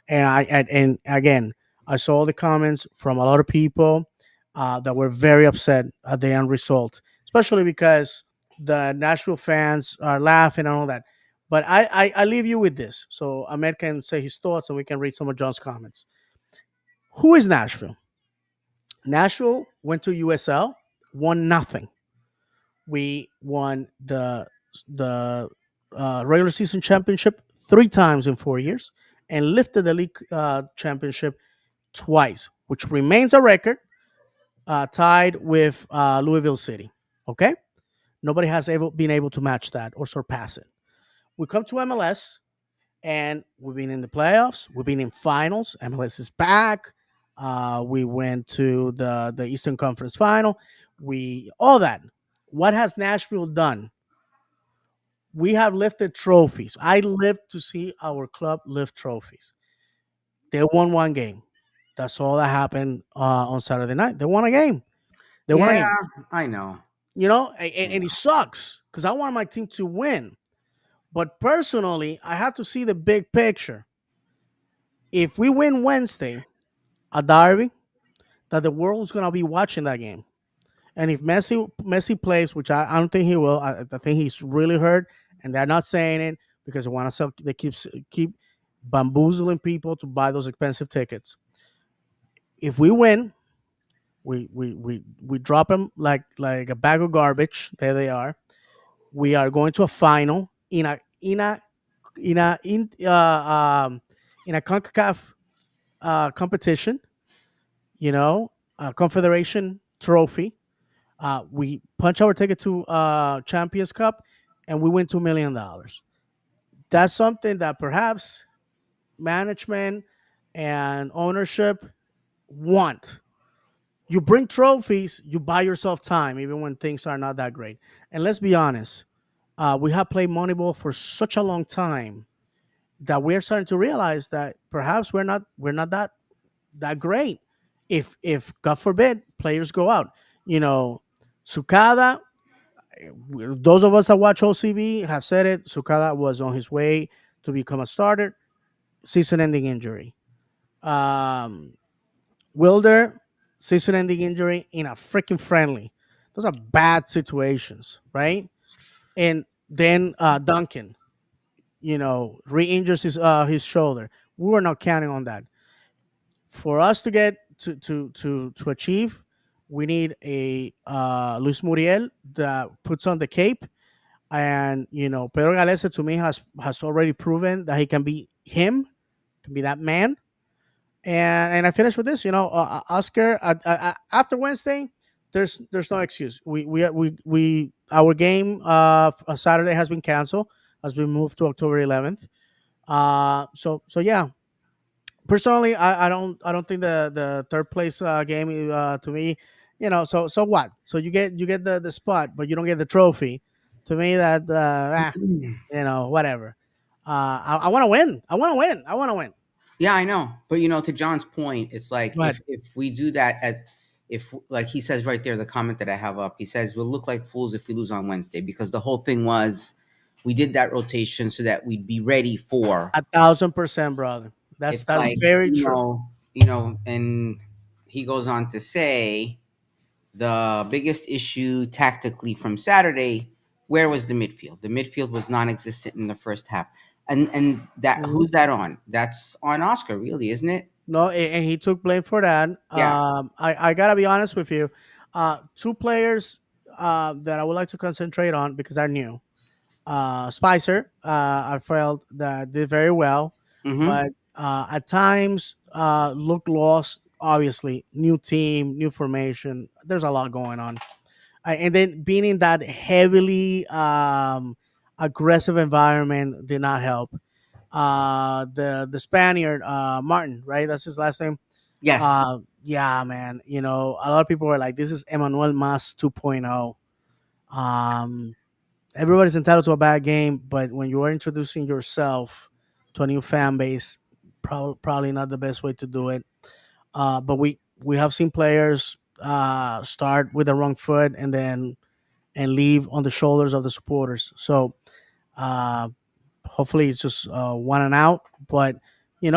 And again, I saw the comments from a lot of people that were very upset at the end result, especially because the Nashville fans are laughing and all that. But I leave you with this, so Ahmed can say his thoughts, and we can read some of John's comments. Who is Nashville? Nashville went to USL, won nothing. We won the regular season championship 3 times in 4 years, and lifted the league championship twice, which remains a record, tied with Louisville City. Okay, nobody has ever been able to match that or surpass it. We come to MLS, and we've been in the playoffs. We've been in finals. MLS is back. We went to the Eastern Conference Final. We all that. What has Nashville done? We have lifted trophies. I live to see our club lift trophies. They won one game. That's all that happened on Saturday night. They won a game. They won a Yeah, game. I know. You know, I and it know. sucks because I wanted my team to win. But personally, I have to see the big picture. If we win Wednesday, a derby, that the world's gonna be watching that game. And if Messi plays, which I don't think he will, I think he's really hurt, and they're not saying it because they want to sell. They keep bamboozling people to buy those expensive tickets. If we win, we drop them like a bag of garbage. There they are. We are going to a final in a in in a Concacaf competition. You know, a Confederation trophy. We punch our ticket to Champions Cup, and we win $2 million. That's something that perhaps management and ownership want. You bring trophies, you buy yourself time, even when things are not that great. And let's be honest, we have played Moneyball for such a long time that we're starting to realize that perhaps we're not that great. If God forbid players go out, you know, Sukada. Those of us that watch OCB have said it. Sukada was on his way to become a starter. Season-ending injury. Um, Wilder, season-ending injury in a freaking friendly. Those are bad situations, right? And then Duncan, re-injures his shoulder. We were not counting on that. For us to get to achieve, we need a Luis Muriel that puts on the cape, and Pedro Galese to me has already proven that he can be him, can be that man. And I finish with this, Oscar. After Wednesday, there's no excuse. We our game Saturday has been canceled, has been moved to October 11th. So yeah, personally, I don't think the third place game to me, so what? So you get the spot, but you don't get the trophy. To me, that whatever. I want to win. I want to win. I want to win. Yeah, I know. But to John's point, it's like But if we do that at if like he says right there, the comment that I have up, he says we'll look like fools if we lose on Wednesday because the whole thing was we did that rotation so that we'd be ready for 1,000%, brother. That's it's that's like, very true. and he goes on to say the biggest issue tactically from Saturday, where was the midfield? The midfield was non-existent in the first half. And that Mhm. who's that on? That's on Oscar, really, isn't it? No, and he took blame for that. Yeah. I gotta be honest with you. Two players that I would like to concentrate on because I knew. Spicer, I felt that did very well, Mm-hmm. but at times looked lost. Obviously, new team, new formation. There's a lot going on, and then being in that heavily aggressive environment did not help. The Spaniard, Martin, right? That's his last name. Yes. Yeah, man. A lot of people were like, "This is Emmanuel Mas 2.0." Um, Everybody's entitled to a bad game, but when you are introducing yourself to a new fan base, probably not the best way to do it. But we have seen players start with the wrong foot and leave on the shoulders of the supporters. So uh, hopefully it's just one and out. But and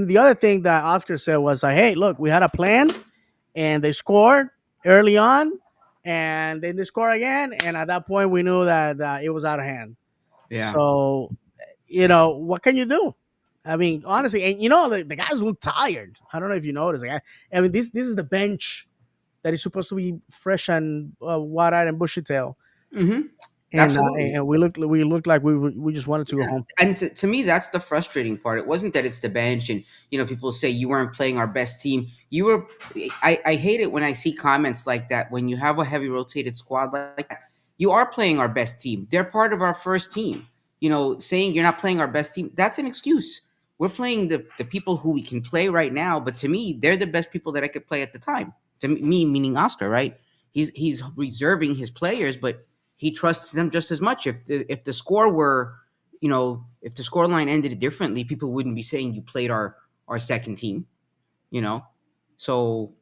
the other thing that Oscar said was like, hey, look, we had a plan, and they scored early on, and then they score again, and at that point we knew that it was out of hand. Yeah. So what can you do? I mean, honestly, and the guys look tired. I don't know if you noticed. Like, I mean, this is the bench that is supposed to be fresh and wide-eyed and bushy-tailed, Mm-hmm. and Absolutely. we looked like we just wanted to go home. And to me, that's the frustrating part. It wasn't that it's the bench, and people say you weren't playing our best team. You were. I hate it when I see comments like that. When you have a heavy rotated squad like that, you are playing our best team. They're part of our first team. Saying you're not playing our best team, that's an excuse. We're playing the people who we can play right now, but to me, they're the best people that I could play at the time. To me, meaning Oscar, right? He's reserving his players, but he trusts them just as much. If the score were if the scoreline ended differently, people wouldn't be saying you played our second team, you know. So,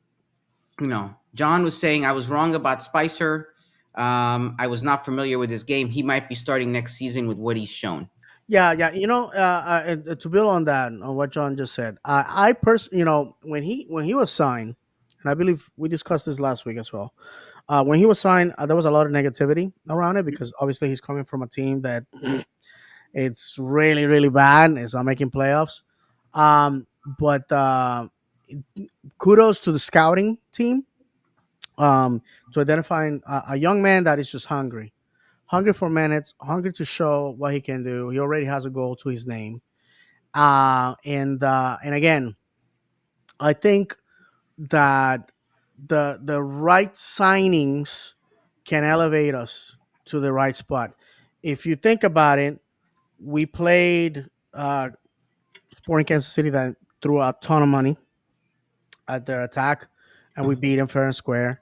John was saying I was wrong about Spicer. I was not familiar with his game. He might be starting next season with what he's shown. Yeah, yeah. To build on that, on what John just said, when he was signed, and I believe we discussed this last week as well. When he was signed, there was a lot of negativity around it because obviously he's coming from a team that it's really, really bad. It's not making playoffs. But kudos to the scouting team, to identifying a young man that is just hungry for minutes, hungry to show what he can do. He already has a goal to his name. And again, I think that the right signings can elevate us to the right spot. If you think about it, we played Sporting Kansas City that threw a ton of money at their attack, and we beat them fair and square.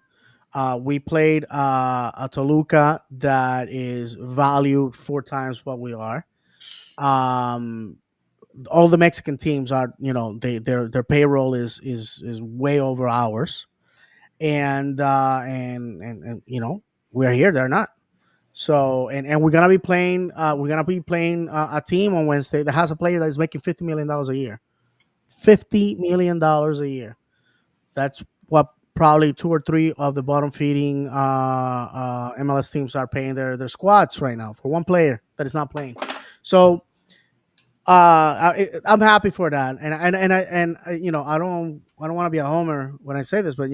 We played a Toluca that is valued four times what we are. Um, all the Mexican teams are, their payroll is way over ours, and we're here, they're not. So and we're gonna be playing a team on Wednesday that has a player that is making $50 million a year. $50 million a year. That's what probably two or three of the bottom feeding MLS teams are paying their squads right now for one player that is not playing. So I'm happy for that, I don't want to be a homer when I say this, but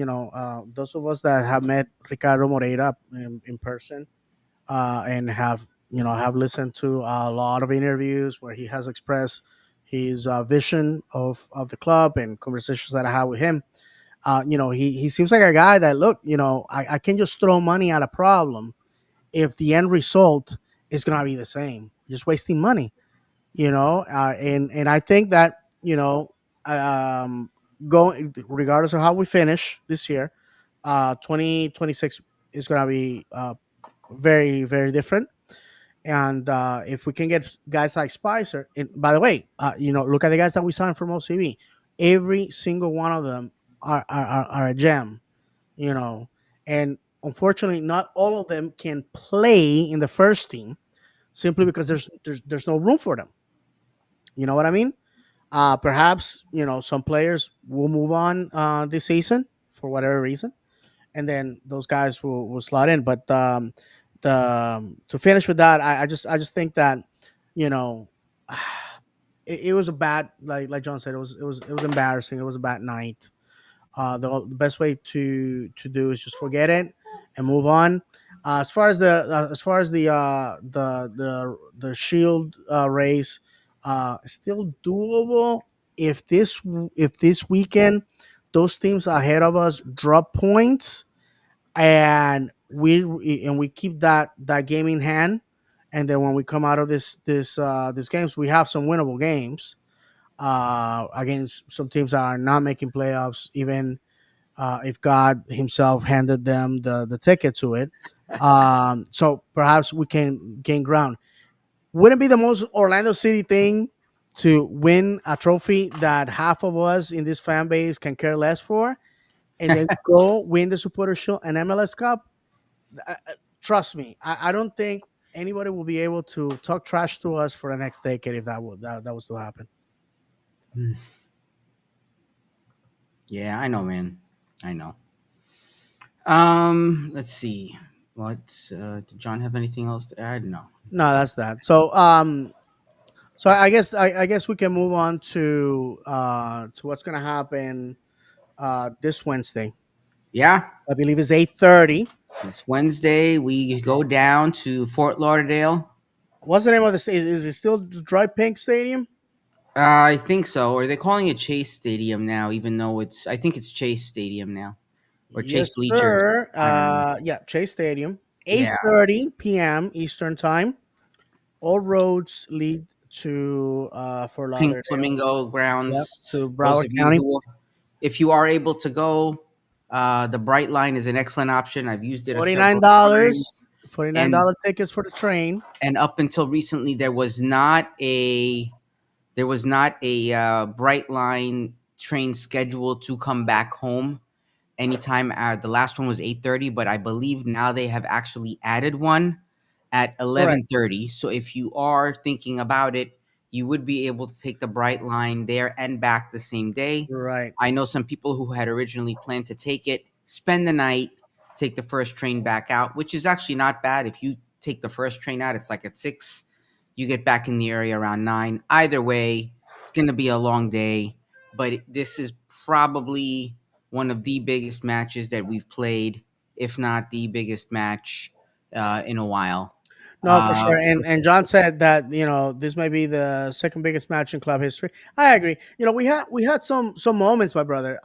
those of us that have met Ricardo Moreira in person, and have listened to a lot of interviews where he has expressed his vision of the club and conversations that I had with him. He seems like a guy that, look, I can just throw money at a problem if the end result is gonna be the same, just wasting money. And I think that um, going regardless of how we finish this year, 2026 is gonna be very, very different. And if we can get guys like Spicer, and by the way, look at the guys that we signed from OCB. Every single one of them are a gem, you know. And unfortunately, not all of them can play in the first team simply because there's no room for them. You know what I mean? Perhaps some players will move on this season for whatever reason, and then those guys will slot in. But to finish with that, I just think that you know it was a bad, like John said, it was embarrassing. It was a bad night. The best way to do is just forget it and move on. As far as the Shield race, still doable if this weekend those teams ahead of us drop points, and we keep that game in hand, and then when we come out of this games, we have some winnable games against some teams that are not making playoffs, even if God Himself handed them the ticket to it. So perhaps we can gain ground. Wouldn't be the most Orlando City thing to win a trophy that half of us in this fan base can care less for, and then go win the Supporter Shield and MLS Cup? Trust me, I don't think anybody will be able to talk trash to us for the next decade if that was to happen. Hmm. Yeah, I know, man. I know. Let's see. What did John have anything else to add? No. No, that's that. So I guess we can move on to what's gonna happen this Wednesday. Yeah, I believe it's 8:30. this Wednesday we go down to Fort Lauderdale. What's the name of the state? Is it still the Dry Pink Stadium? I think so. Or they're calling it Chase Stadium now, even though I think it's Chase Stadium now, or Chase Yes, Bleachers. sir. I don't know. Yeah, Chase Stadium. Yeah, 8:30 p.m. Eastern time. All roads lead to Fort Pink Lauderdale. Flamingo Yep, grounds. to Those Broward of you County. if you are able to go, the Bright Line is an excellent option. I've used it Forty-nine several dollars. times, Forty-nine and dollar tickets for the train. up until recently, there was not a Bright Line train scheduled to come back home. anytime. The last one was 8:30, but I believe now they have actually added one at Correct. 11:30. So if you are thinking about it, you would be able to take the Bright Line there and back the same day. Right. I know some people who had originally planned to take it, spend the night, take the first train back out, which is actually not bad. If you take the first train out, it's like at 6. You get back in the area around 9. Either way, it's going to be a long day, but this is probably one of the biggest matches that we've played, if not the biggest match in a while. No, for sure. For And John said that this may be the second biggest match in club history. I agree. We had some moments, my brother.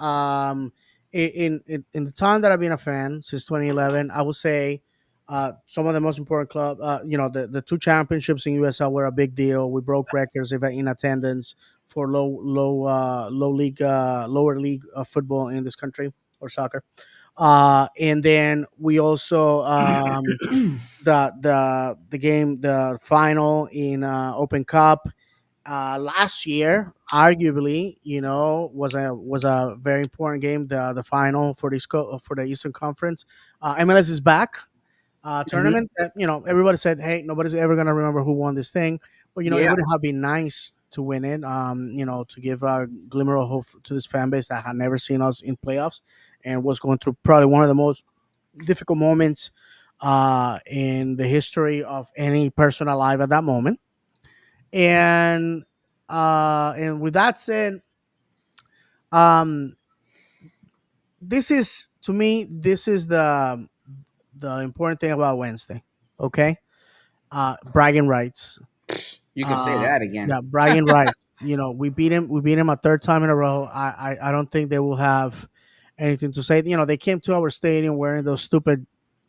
In the time that I've been a fan since 2011, I would say some of the most important club. The two championships in USL were a big deal. We broke records in attendance for low league lower league football in this country, or soccer. And then we also the final in Open Cup last year, arguably, was a very important game. The final for for the Eastern Conference. MLS is back Mhm. tournament. That everybody said, hey, nobody's ever gonna remember who won this thing, but it Yeah, would have been nice to win it. To give a glimmer of hope to this fan base that had never seen us in playoffs and was going through probably one of the most difficult moments in the history of any person alive at that moment. And with that said, um, this is to me this is the important thing about Wednesday. Okay, bragging rights. you could say Uh, that again. yeah, bragging rights. We beat him. We beat him a third time in a row. I don't think they will have anything to say. They came to our stadium wearing those stupid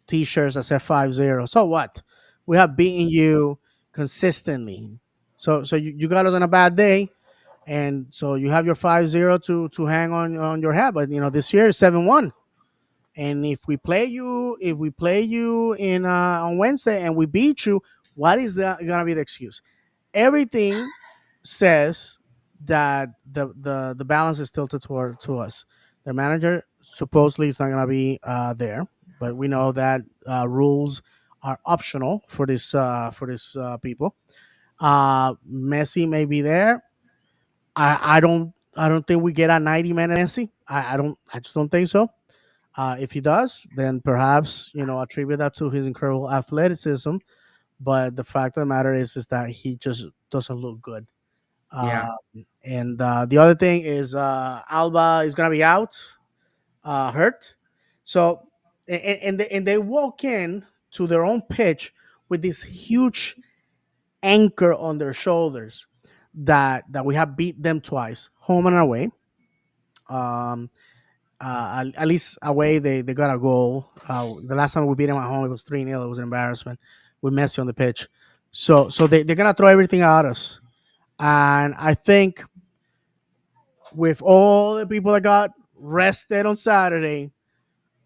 T-shirts that said 5-0. So what? We have beaten you consistently. So you got us on a bad day, and so you have your 5-0 to hang on your hat. But this year is 7-1. And if we play you in on Wednesday and we beat you, what is that gonna be the excuse? Everything says that the balance is tilted toward to us. The manager supposedly is not going to be there, but we know that rules are optional for this people. Messi may be there. I don't think we get a 90-minute Messi. I just don't think so. If he does, then perhaps attribute that to his incredible athleticism. But the fact of the matter is that he just doesn't look good. Yeah, Uh, and the other thing is Alba is gonna be out, hurt. So and they walk in to their own pitch with this huge anchor on their shoulders that we have beat them twice, home and away. Um, at least away they got a goal. The last time we beat them at home it was 3-0. It was an embarrassment with Messi on the pitch. So they're gonna throw everything at us, and I think with all the people that got rested on Saturday,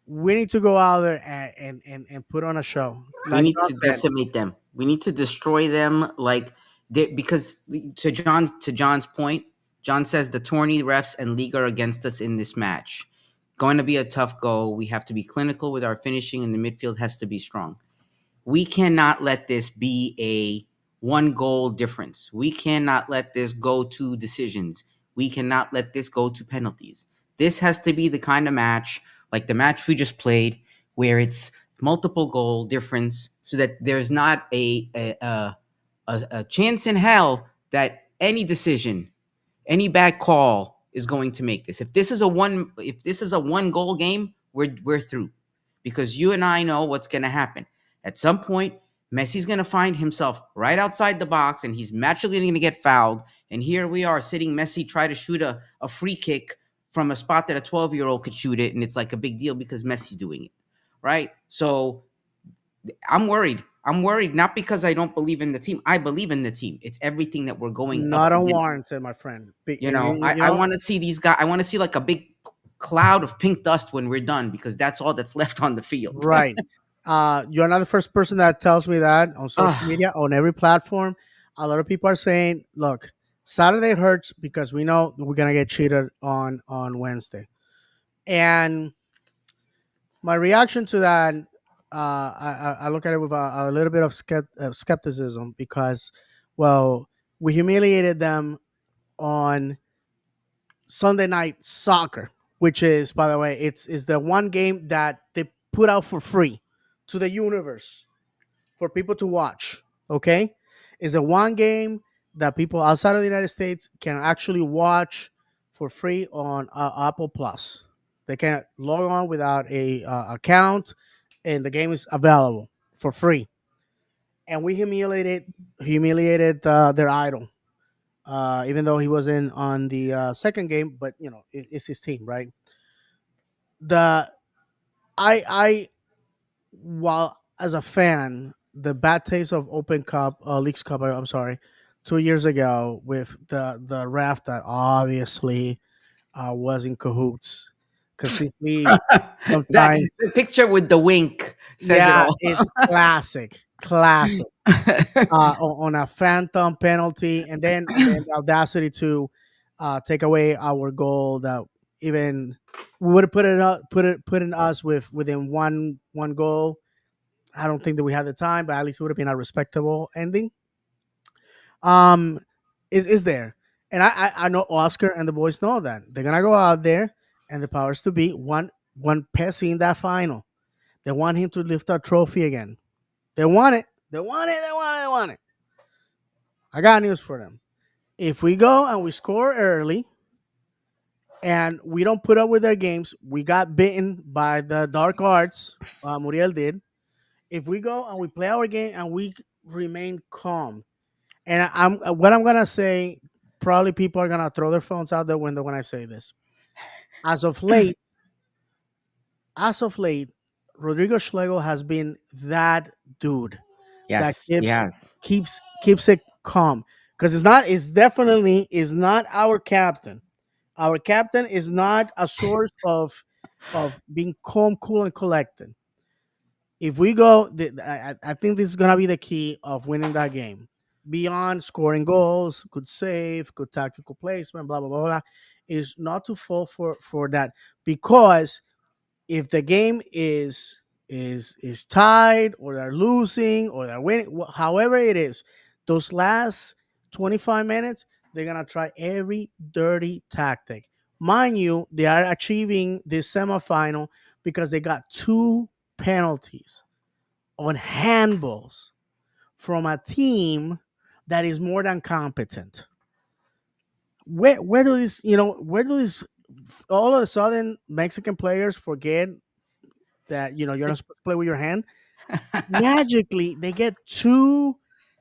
we need to go out there and put on a show. we Like need John to said, decimate them. We need to destroy them. Like because to John's point, John says the tourney refs and league are against us in this match. Going to be a tough go. We have to be clinical with our finishing, and the midfield has to be strong. We cannot let this be a one goal difference. We cannot let this go to decisions. We cannot let this go to penalties. This has to be the kind of match, like the match we just played, where it's multiple goal difference, so that there's not a chance in hell that any decision, any bad call is going to make this. If this is a one goal game, we're through. Because you and I know what's going to happen. At some point, Messi's going to find himself right outside the box and he's magically going to get fouled. And here we are sitting Messi try to shoot a free kick from a spot that a 12-year-old could shoot it, and it's like a big deal because Messi's doing it. Right? So I'm worried. I'm worried not because I don't believe in the team. I believe in the team. It's everything that we're going up not against. unwarranted, my friend. I want to see these guys. I want to see like a big cloud of pink dust when we're done because that's all that's left on the field. Right. You're not the first person that tells me that on social Ah, media, on every platform. A lot of people are saying, look, Saturday hurts because we know we're gonna get cheated on Wednesday. And My reaction to that, I look at it with a little bit of skepticism because, well, we humiliated them on Sunday Night Soccer, which is, by the way, it's is the one game that they put out for free to the universe for people to watch. Okay, is a one game that people outside of the United States can actually watch for free on Apple Plus. They can log on without a account, and the game is available for free. And we humiliated their idol, even though he wasn't on the second game. But it's his team, right? The I while as a fan, the bad taste of Open Cup, Leagues Cup, I'm sorry, 2 years ago with the ref that obviously was in cahoots because this league That sometimes, the picture with the wink says it yeah, all. it's classic. On a phantom penalty, and then the audacity to take away our goal that even we would have put in us with within one goal. I don't think that we had the time, but at least it would have been a respectable ending. Um, is there, and I know Oscar and the boys know that they're gonna go out there, and the powers to be one Pessy in that final. They want him to lift our trophy again. They want it. They want it. They want it. They want it. I got news for them. If we go and we score early and we don't put up with their games, we got bitten by the dark arts. Muriel did. If we go and we play our game and we remain calm, and I'm what I'm gonna say, probably people are gonna throw their phones out the window when I say this. As of late, as of late, Rodrigo Schlegel has been that dude that Yes, keeps yes. keeps it calm because it's definitely is not our captain. Our captain is not a source of being calm, cool, and collected. If we go, I think this is gonna be the key of winning that game. Beyond scoring goals, good save, good tactical placement, blah blah blah blah, is not to fall for that because if the game is tied or they're losing or they're winning, however it is, those last 25 minutes, they're gonna try every dirty tactic. Mind you, they are achieving this semifinal because they got two penalties on handballs from a team that is more than competent. Where do these where do these all of a sudden Mexican players forget that you're not supposed to play with your hand? Magically, they get two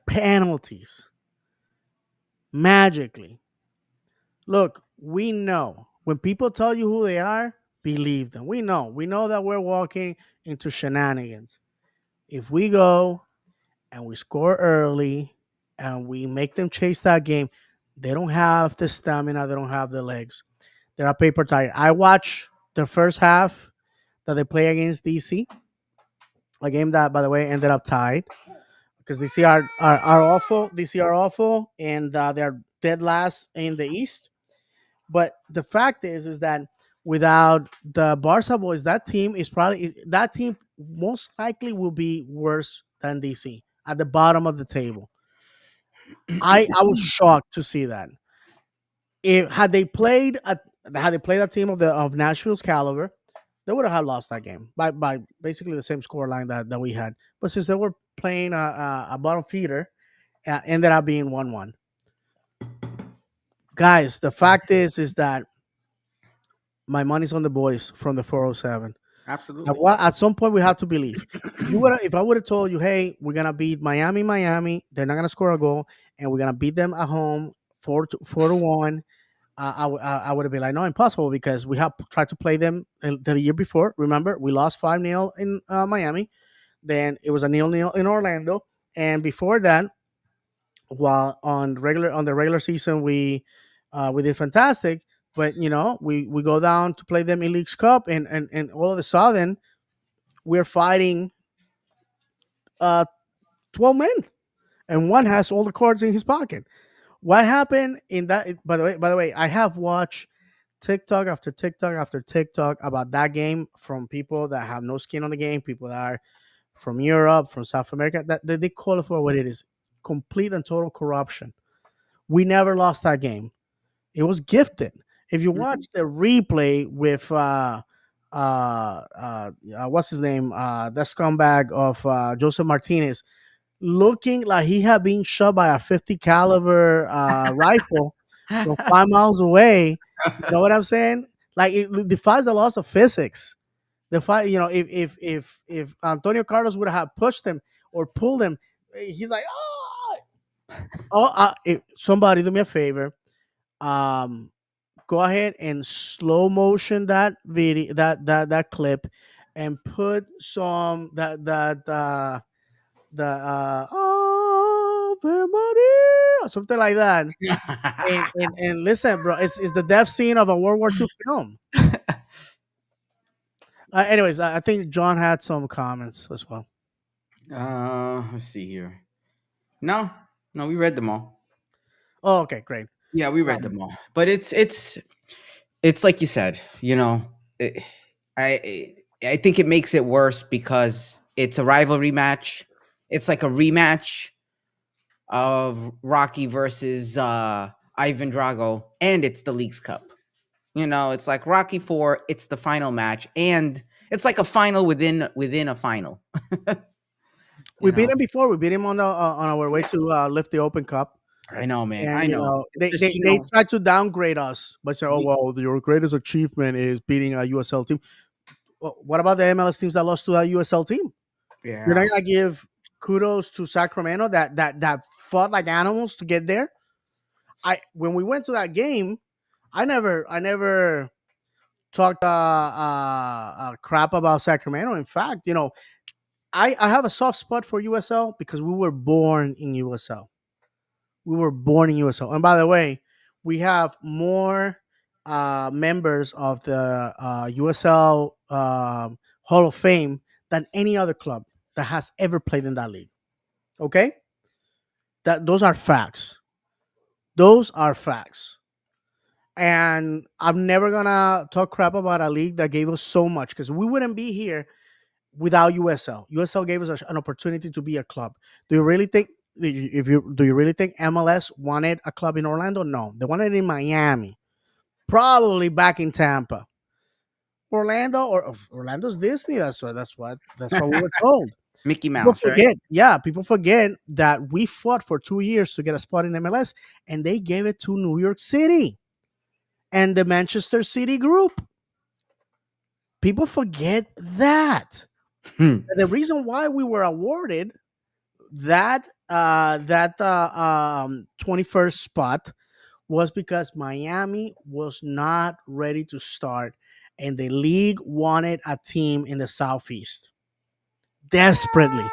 penalties. Magically. Look, we know when people tell you who they are, believe them. We know that we're walking into shenanigans. If we go and we score early and we make them chase that game, they don't have the stamina, they don't have the legs. They're a paper tiger. I watched the first half that they play against DC, a game that, by the way, ended up tied because DC are awful. DC are awful, and they're dead last in the East. But the fact is that without the Barca boys, that team most likely will be worse than DC at the bottom of the table. I was shocked to see that. If had they played a team of Nashville's caliber, they would have lost that game by basically the same score line that we had. But since they were playing a bottom feeder, ended up being 1-1. Guys, the fact is that my money's on the boys from the 407. Absolutely. At some point we have to believe. If I would have told you, hey, we're gonna beat Miami, they're not gonna score a goal, and we're gonna beat them at home 4-1. I would have been like, no, impossible, because we have tried to play them the year before. Remember, we lost 5-0 in Miami. Then it was a 0-0 in Orlando, and before that, while on the regular season we did fantastic, but we go down to play them in Leagues Cup, and all of a sudden we're fighting uh 12 men, and one has all the cards in his pocket. What happened in that? By the way, I have watched TikTok after TikTok after TikTok about that game from people that have no skin on the game, people that are from Europe, from South America, that they call it for what it is, complete and total corruption. We never lost that game. It was gifted. If you watch Mhm. the replay with what's his name, the scumbag of Joseph Martinez, looking like he had been shot by a 50 caliber rifle from 5 miles away. You know what I'm saying? Like it defies the laws of physics. The fight, if Antonio Carlos would have pushed him or pulled him, he's like, somebody do me a favor. Um, Go ahead and slow motion that video, that clip, and put some Ave Maria, something like that. And listen, bro, it's the death scene of a World War II film. Anyways, I think John had some comments as well. Let's see here. No, no, we read them all. Oh, okay, great. Yeah, we read Um, them all. But it's like you said. It, I think it makes it worse because it's a rivalry match. It's like a rematch of Rocky versus Ivan Drago, and it's the Leagues Cup. It's like Rocky 4, it's the final match, and it's like a final within a final. we you beat know. him before. We beat him on our way to lift the Open Cup. I know, man. And I know. It's they, just, they try to downgrade us by saying, "Oh we, well, your greatest achievement is beating a USL team." Well, what about the MLS teams that lost to that USL team? You're yeah. not gonna give kudos to Sacramento that fought like animals to get there. I When we went to that game, I never talked crap about Sacramento. In fact, I have a soft spot for USL because we were born in USL. We were born in USL. And by the way, we have more members of the USL Hall of Fame than any other club that has ever played in that league. Okay, those are facts. Those are facts. And I'm never gonna talk crap about a league that gave us so much because we wouldn't be here without USL. USL gave us an opportunity to be a club. Do you really think do you really think MLS wanted a club in Orlando? No, they wanted it in Miami, probably back in Tampa. Orlando's Disney. That's what we were told. Mickey People Mouse, right? forget, yeah, people forget that we fought for 2 years to get a spot in MLS, and they gave it to New York City and the Manchester City group. People forget that. Hmm. And the reason why we were awarded that 21st spot was because Miami was not ready to start, and the league wanted a team in the Southeast desperately.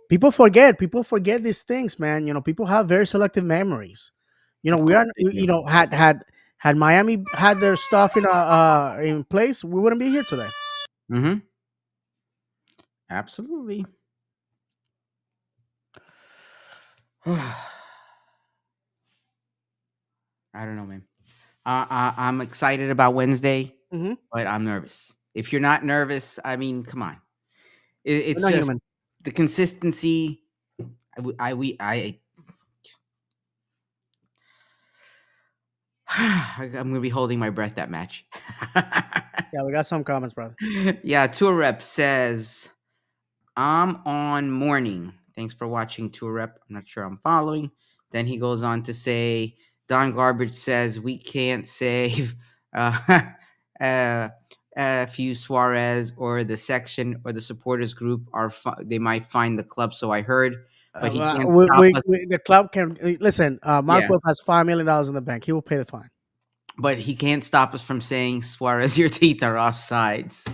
People forget these things, man. People have very selective memories. Of We course are they we, do. had Miami had their stuff in place, we wouldn't be here today. Hmm. Absolutely. I don't know, man. I'm excited about Wednesday, Hmm. but I'm nervous. If you're not nervous, I mean, come on. We're It's not just human. the consistency. I'm gonna be holding my breath that match. Yeah, we got some comments, brother. Yeah, tour rep says I'm on morning. Thanks for watching, tour rep. I'm not sure I'm following. Then he goes on to say, Don Garbage says we can't save uh, uh, few Suarez or the section or the supporters group they might find the club. So I heard, but he can't stop us. The club can listen. Yeah, Markov has $5 million in the bank. He will pay the fine. but he can't stop us from saying Suarez, your teeth are offsides.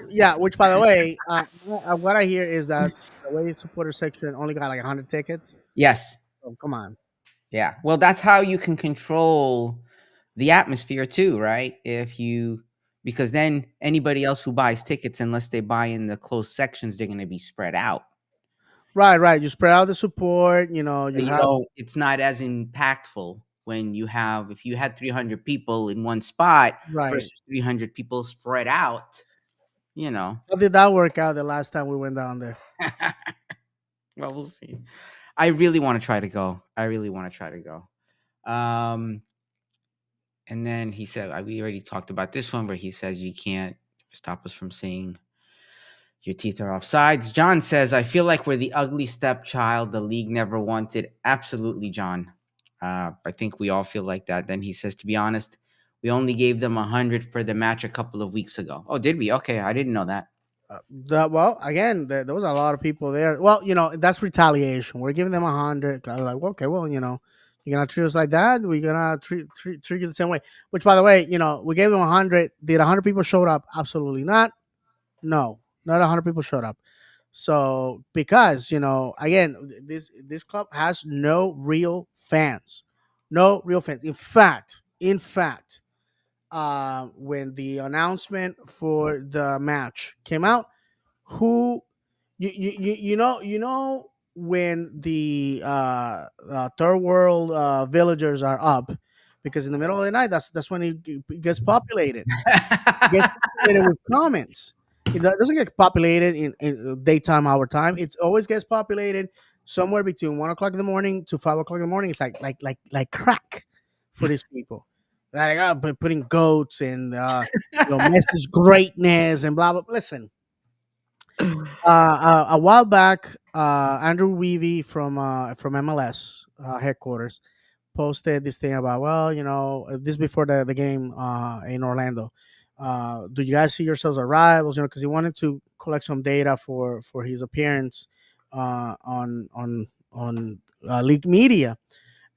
Yeah, which by the way, what I hear is that the way supporter section only got like 100 tickets. Yes. So come on. Yeah. Well, that's how you can control the atmosphere too, right? Because then anybody else who buys tickets, unless they buy in the closed sections, they're going to be spread out. Right, right. You spread out the support. So, You have it's not as impactful. when you have if you had 300 people in one spot Right. versus 300 people spread out, you know. How did that work out the last time we went down there? Well, we'll see. I really want to try to go. I really want to try to go. Um, and then he said, we already talked about this one where he says you can't stop us from saying your teeth are off sides. John says, I feel like we're the ugly stepchild the league never wanted. Absolutely, John. I think we all feel like that. Then he says, to be honest, we only gave them 100 for the match a couple of weeks ago. Oh, did we? Okay, I didn't know that. Well, again, there was a lot of people there. Well, that's retaliation. We're giving them 100. I was like, well, okay, well, you're gonna treat us like that. We're gonna treat you the same way. Which, by the way, we gave them 100. Did 100 people showed up? Absolutely not. No, not 100 people showed up. So because again, this club has no real fans, no real fans. In fact, when the announcement for the match came out, who when the third world villagers are up, because in the middle of the night, that's when it gets populated. It gets populated with comments. It doesn't get populated in daytime our time. It always gets populated somewhere between 1 o'clock in the morning to 5 o'clock in the morning. It's like crack for these people. Like putting goats and message greatness and blah blah. Listen, a while back, Andrew Weavy from MLS headquarters posted this thing about, well, this before the game in Orlando. Do you guys see yourselves as rivals? Because he wanted to collect some data for his appearance on league media,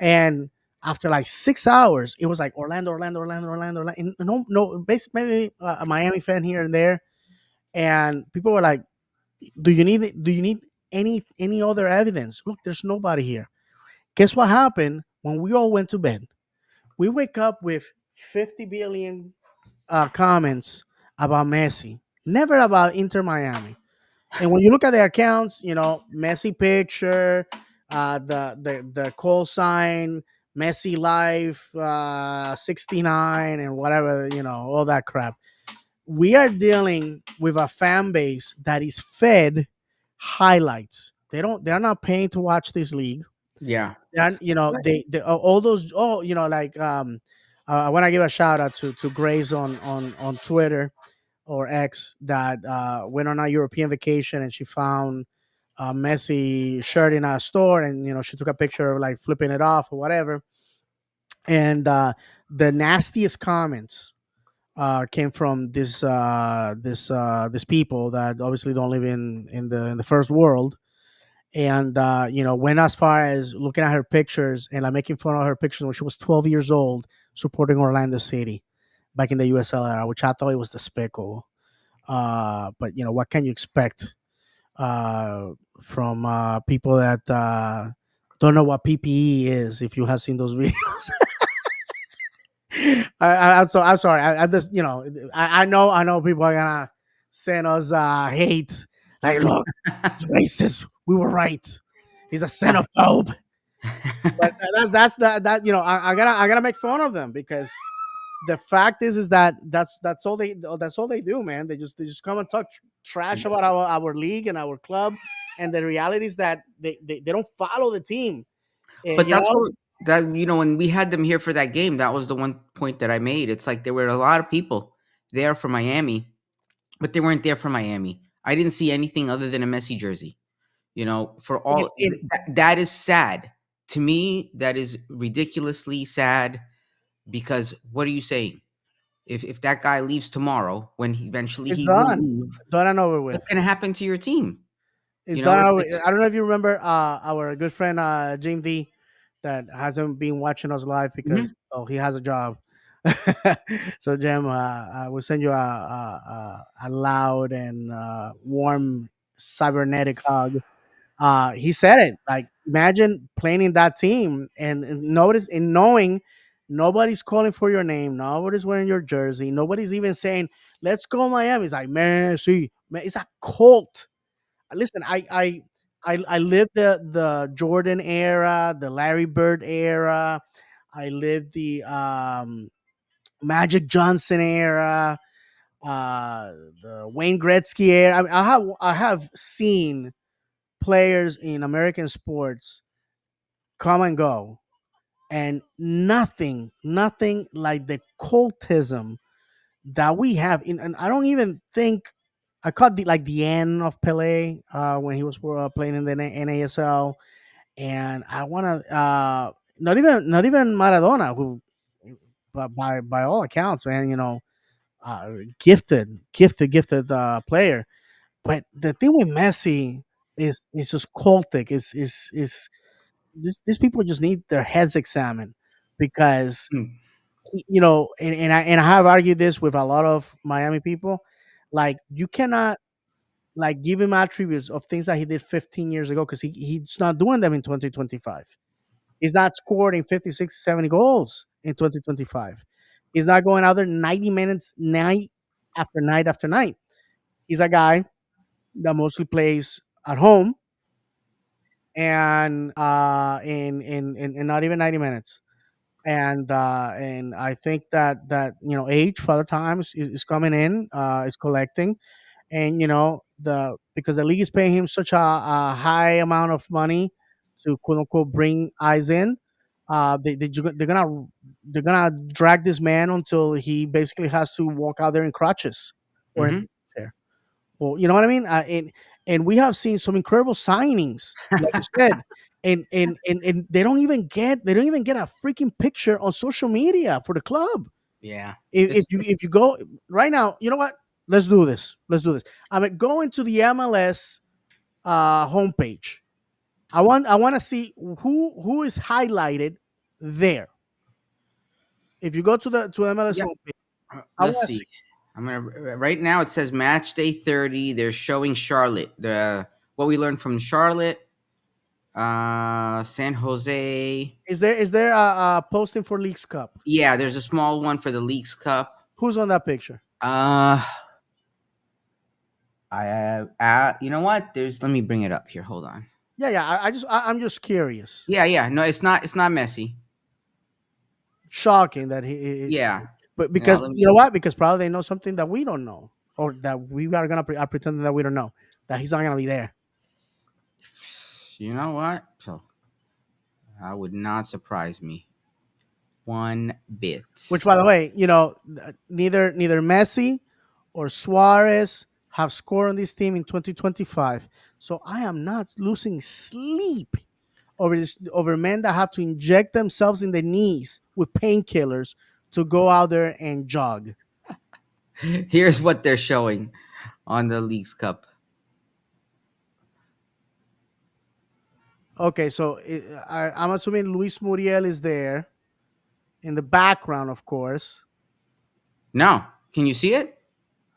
and after like 6 hours, it was like Orlando, Orlando, Orlando, Orlando, Orlando. And no, basically maybe a Miami fan here and there, and people were like, do you need any other evidence? Look, there's nobody here. Guess what happened when we all went to bed? We wake up with 50 billion comments about Messi, never about Inter Miami. And when you look at the accounts, Messi picture, the call sign, Messi life, 69, and whatever, all that crap. We are dealing with a fan base that is fed highlights. They're not paying to watch this league. Yeah. And they all those, like, I want to give a shout out to Grace on Twitter or X, that went on a European vacation, and she found a Messi shirt in a store, and she took a picture of like flipping it off or whatever. And the nastiest comments came from this people that obviously don't live in the first world, and went as far as looking at her pictures and like making fun of her pictures when she was 12 years old, supporting Orlando City back in the USL era, which I thought it was despicable. But what can you expect from people that don't know what PPE is? If you have seen those videos, I'm sorry. I just I know people are gonna send us hate. Like, look, it's racist. We were right. He's a xenophobe. But I gotta make fun of them, because the fact is that that's all they do, man. They just come and talk trash about our league and our club, and the reality is that they don't follow the team. But You that's know, what that when we had them here for that game, that was the one point that I made. It's like there were a lot of people there for Miami, but they weren't there for Miami. I didn't see anything other than a Messi jersey. For you, all that is sad to me. That is ridiculously sad because what are you saying? If that guy leaves tomorrow, when eventually it's he will done, leave, done and over with. what's going to happen to your team? It's You know, done. it's like I don't know if you remember our good friend Jim D, that hasn't been watching us live because mhm. he has a job. So Jim, I will send you a loud and warm cybernetic hug. He said it, like, imagine playing in that team, and notice and knowing nobody's calling for your name, nobody's wearing your jersey, nobody's even saying let's go Miami. It's like, man, see, man, it's a cult. Listen, I lived the Jordan era, the Larry Bird era. I lived the Magic Johnson era, the Wayne Gretzky era. I, mean, I have seen players in American sports come and go, and nothing like the cultism that we have. And I don't even think I caught the end of Pele when he was playing in the NASL, and I want to not even Maradona, who by all accounts, man, uh, gifted player. But the thing with Messi is just cultic. Is these people just need their heads examined, because Mm. and I have argued this with a lot of Miami people. Like, you cannot like give him attributes of things that he did 15 years ago, because he's not doing them in 2025. He's not scoring 50, 60, 70 goals in 2025. He's not going out there 90 minutes night after night after night. He's a guy that mostly plays at home, and in not even 90 minutes. And I think that age, Father Time is coming in, is collecting, and the because the league is paying him such a high amount of money to quote unquote bring eyes in. They're gonna drag this man until he basically has to walk out there in crutches or in Hmm. a wheelchair. Well, you know what I mean. And we have seen some incredible signings, like you said, and they don't even get a freaking picture on social media for the club. Yeah, If you it's go right now, you know what? Let's do this. Let's do this. I mean, go into the MLS homepage. I want to see who is highlighted there. If you go to MLS yeah. homepage, I Let's want to see. see. I'm gonna right now. It says match day 30. They're showing Charlotte. The what we learned from Charlotte, San Jose. Is there a posting for Leagues Cup? Yeah, there's a small one for the Leagues Cup. Who's on that picture? Uh, I have. You know what? There's. Let me bring it up here. Hold on. Yeah. I'm just curious. Yeah, yeah. No, it's not. It's not messy. Shocking that Yeah. but Yeah. because Let you know me. what? Because probably they know something that we don't know, or that we are gonna pretend that we don't know, that he's not gonna be there. You know what? So I would not surprise me one Which, bit. by the way, neither Messi or Suarez have scored on this team in 2025. So I am not losing sleep over men that have to inject themselves in the knees with painkillers to go out there and jog. Here's what they're showing on the Leagues Cup. Okay, so I'm assuming Luis Muriel is there in the background, of course. No, can you see it?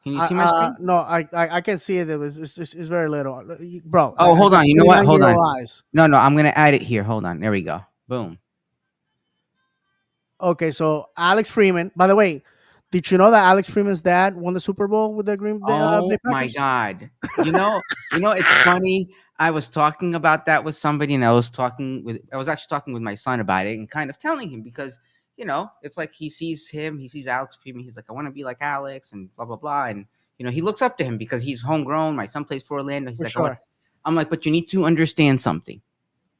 Can you see my screen? No, I can see it. It's very little, bro. Oh, I hold got on. You know what? 29 Hold year on. old eyes. No, no. I'm gonna add it here. Hold on. There we go. Boom. Okay, so Alex Freeman. By the way, did you know that Alex Freeman's dad won the Super Bowl with the Green Bay Oh my Packers? God. It's funny. I was talking about that with somebody, and I was actually talking with my son about it, and kind of telling him because it's like he sees Alex Freeman. He's like, I want to be like Alex, and blah blah blah, and he looks up to him because he's homegrown. My son plays for Orlando. He's For like, I want. sure. I'm like, but you need to understand something.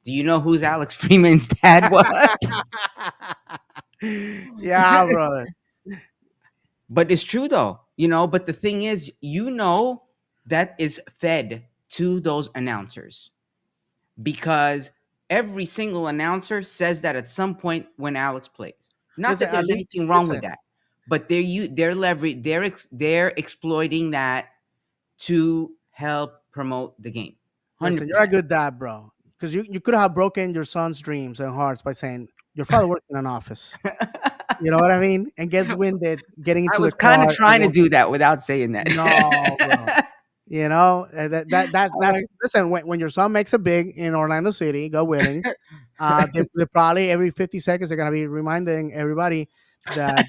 Do you know who's Alex Freeman's dad was? Yeah, brother. But it's true though, but the thing is, that is fed to those announcers because every single announcer says that at some point when Alex plays. Not Listen, that there's anything wrong with listen, that, but they're exploiting that to help promote the game. listen. You're a 100%. good dad, bro. Because you could have broken your son's dreams and hearts by saying your father works in an office. You know what I mean? And gets winded getting I into the was kind of car and trying to do that without saying no, bro. that. That's I'm listen. When your son makes a big in Orlando City, God willing, they probably every 50 seconds they're gonna be reminding everybody that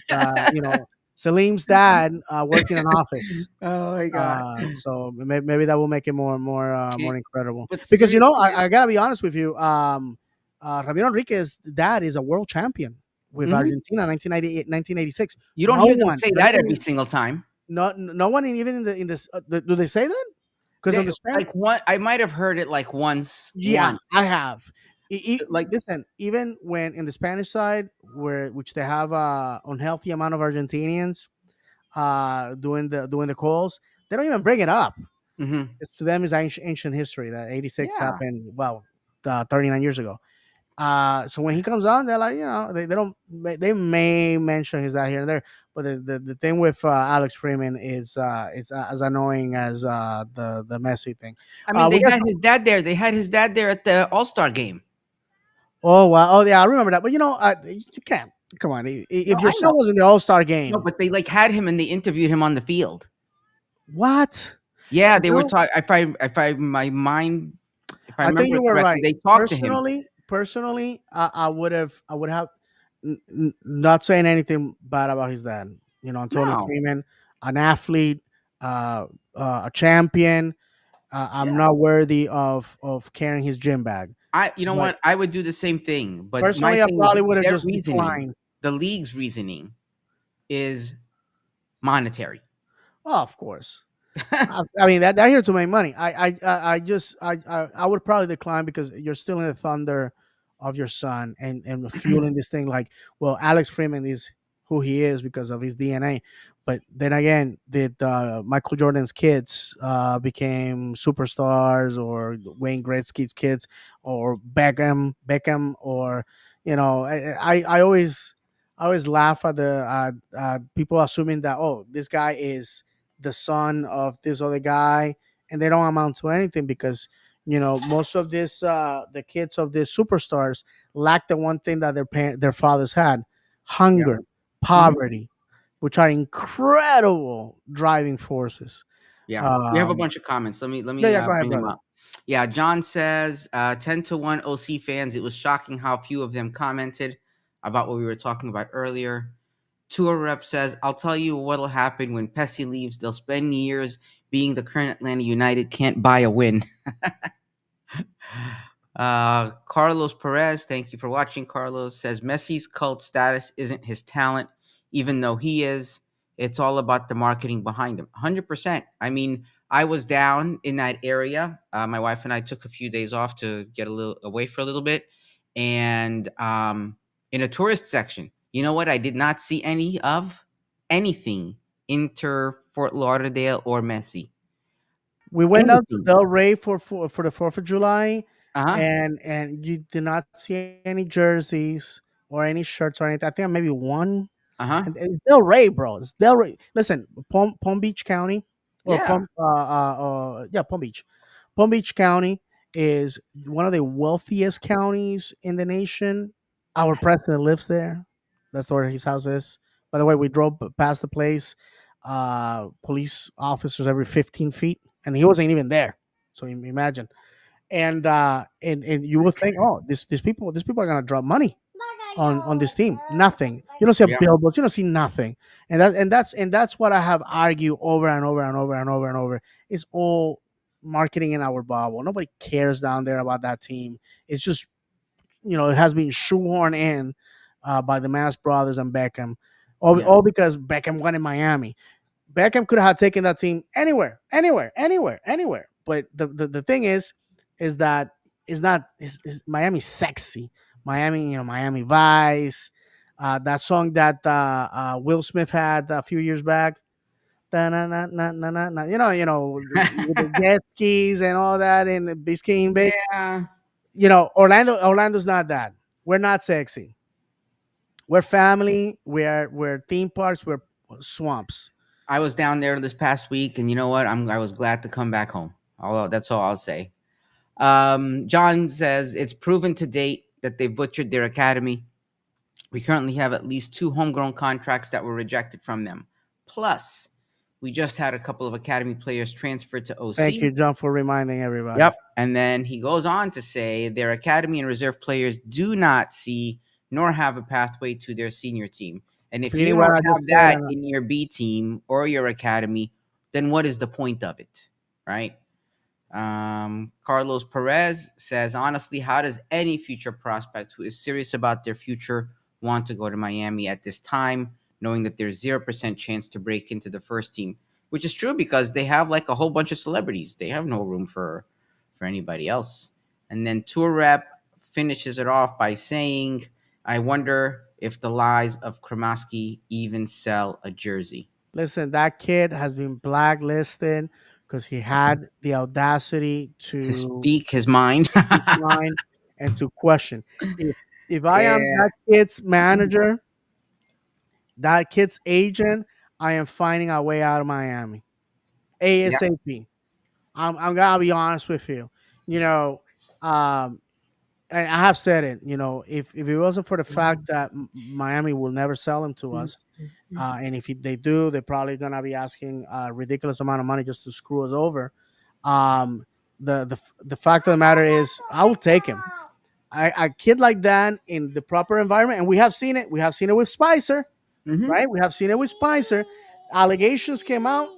Salim's dad worked in an office. Oh my god. So maybe that will make it more Okay. incredible. But Because seriously, man. I gotta be honest with you. Ramiro Enriquez's dad is a world champion. with Mhm. Argentina, 1998, 1986. You don't No hear them one, say not that every even single time. no one even in this. Do they say that? Because They on the Spanish, like one I might have heard it like yeah, I once. have. Like Listen, even when in the Spanish side, where which they have unhealthy amount of Argentinians doing the calls, they don't even bring it up. mhm. It's to them is ancient history that 86 Yeah. happened, well, 39 years ago. So when he comes on, they're like, they don't, they may mention his dad here and there, but the thing with Alex Freeman is as annoying as the Messi thing. I mean, We they got had his dad there. They had his dad there at the All-Star game. Oh wow! Oh yeah, I remember that. But you can't. Come on, No, if your I son know. was in the All Star No, game, but they, like, had him and they interviewed him on the field. what? Yeah, they were No, talking. If I I think remember you were correctly, right. they talked to him. Personally, I would have not saying anything bad about his dad. Antonio No. Freeman, an athlete, a champion. I'm Yeah. not worthy of carrying his gym bag. You know But what? I would do the same thing, but my personally, I thing is probably would have their just reasoning, declined. the league's reasoning is monetary. Oh, of course. I mean that they're here to make money. I just I would probably decline because you're still in the thunder of your son and fueling this thing like, well, Alex Freeman is who he is because of his DNA. But then again, did Michael Jordan's kids became superstars, or Wayne Gretzky's kids, or Beckham, or I always laugh at the people assuming that, oh, this guy is the son of this other guy, and they don't amount to anything because most of this the kids of these superstars lack the one thing that their fathers had: Yeah. hunger, Mhm. poverty, which are incredible driving forces. Yeah. We have a um bunch of comments. Let yeah, me yeah, go ahead, bring them brother. up. Yeah, John says 10-1 OC fans. It was shocking how few of them commented about what we were talking about earlier. Tour rep says, I'll tell you what'll happen when Pesci leaves. They'll spend years being the current Atlanta United can't buy a win. Carlos Perez, thank you for watching. Carlos says Messi's cult status isn't his talent, even though he is. It's all about the marketing behind him. 100%. I mean, I was down in that area. My wife and I took a few days off to get a little away for a little bit, and in a tourist section, you know what? I did not see anything inter Fort Lauderdale or Messi. We went down to Anything. Del Rey for the 4th of July, Uh huh. and you did not see any jerseys or any shirts or anything. I think maybe one. Uh huh. And it's Del Rey, bro. It's Del Rey. Listen, Palm Beach County, or Yeah. Palm Beach. Palm Beach County is one of the wealthiest counties in the nation. Our president lives there. That's where his house is. By the way, we drove past the place. Police officers every 15 feet, and he wasn't even there. So you imagine. And you would think, oh, these people are gonna drop money on this team. Nothing. You don't see a Yeah. billboards. You don't see nothing. And that's what I have argued over and over and over and over and over. It's all marketing in our bubble. Nobody cares down there about that team. It's just it has been shoehorned in by the Mass Brothers and Beckham, Yeah. all because Beckham went in Miami. Beckham could have taken that team anywhere, anywhere, anywhere, anywhere. But the thing is that it's not is Miami sexy. Miami, Miami Vice. That song that Will Smith had a few years back. Da-na-na-na-na-na. With the jet skis and all that in Biscayne Bay. Yeah. Orlando's not that. We're not sexy. We're family. We're theme parks. We're swamps. I was down there this past week, and you know what? I was glad to come back home. Although that's all I'll say. John says it's proven to date that they butchered their academy. We currently have at least 2 homegrown contracts that were rejected from them. Plus, we just had a couple of academy players transferred to Thank OC. you, John, for reminding everybody. Yep. And then he goes on to say their academy and reserve players do not see nor have a pathway to their senior team. And if Repeating you what don't I have just said, that and in your B team or your academy, then what is the point of it? Right? Carlos Perez says, honestly, how does any future prospect who is serious about their future want to go to Miami at this time, knowing that there's 0% chance to break into the first team, which is true because they have like a whole bunch of celebrities. They have no room for anybody else. And then tour rep finishes it off by saying, "I wonder if the lies of Kramaski even sell a jersey." Listen, that kid has been blacklisted because he had the audacity To to speak his mind. speak his mind and to question. If if I am Yeah. that kid's manager, that kid's agent, I am finding a way out of Miami Yeah. ASAP. I'm gonna be honest with you. You know, um, and I have said it. You know, if it wasn't for the fact that Miami will never sell him to us, and if they do, they're probably gonna be asking a ridiculous amount of money just to screw us over. Um, the fact of the matter is, I will take him. A kid like that in the proper environment, and we have seen it. We have seen it with Spicer, Hmm. right? We have seen it with Spicer. Allegations came out